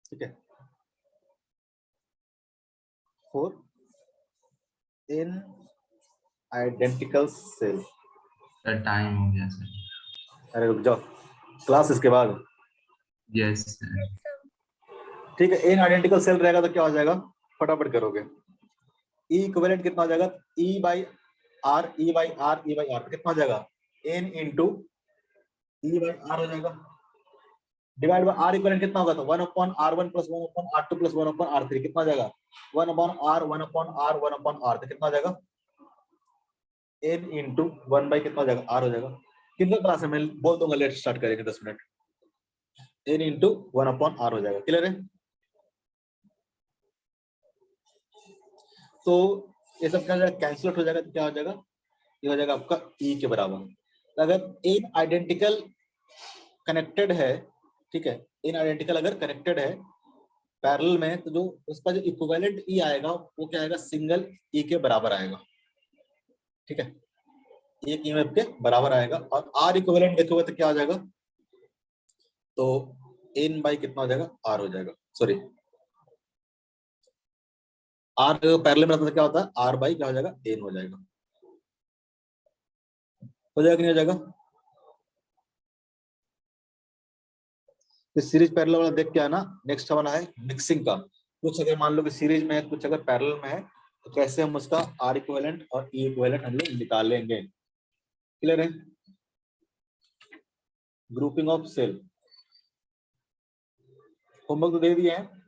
ठीक है, for n identical cell. Sir time हो गया सर। अरे रुक जाओ, क्लास इसके बाद। Yes sir. ठीक है, n आइडेंटिकल सेल रहेगा तो क्या हो जाएगा, फटाफट करोगे। E इक्विवेलेंट कितना हो जाएगा, E by R, E by R, E by R कितना हो जाएगा, n into E by R हो जाएगा, डिवाइड बाय R इक्विवेलेंट कितना होगा, तो 1/R1 plus 1/R2 plus 1/R3 कितना हो जाएगा, 1/R 1/R 1/R, तो कितना हो जाएगा, n इंटू 1 बाई कितना हो जाएगा, R हो जाएगा। कितने क्लास है, मैं बोल दूंगा, लेट स्टार्ट करेंगे 10 मिनट, n इंटू 1/R हो जाएगा। क्लियर है? तो ये सब क्या हो जाएगा, कैंसिल आउट हो जाएगा, तो क्या हो जाएगा, ये हो जाएगा आपका E के बराबर। तो अगर n आइडेंटिकल कनेक्टेड है, ठीक है, इन आइडेंटिकल अगर कनेक्टेड है पैरेलल में, तो जो उसका जो इक्विवेलेंट E आएगा वो क्या आएगा, सिंगल E के बराबर आएगा। ठीक है, एक EMF के बराबर आएगा। और R इक्विवेलेंट देखोगे तो क्या हो जाएगा, तो n बाई कितना हो जाएगा, R हो जाएगा, सॉरी R पैरेलल में रहता तो क्या होता है, R बाई क्या हो जाएगा, n हो जाएगा। हो जाएगा कि नहीं हो जाएगा? सीरीज पैरेलल वाला देख के आना। नेक्स्ट वाला है मिक्सिंग का। कुछ अगर मान लो कि सीरीज में है, कुछ अगर पैरेलल में है, तो कैसे हम उसका R इक्विवेलेंट और E इक्विवेलेंट हम लोग निकालेंगे। क्लियर है? ग्रुपिंग ऑफ सेल होमवर्क तो दे दिए हैं,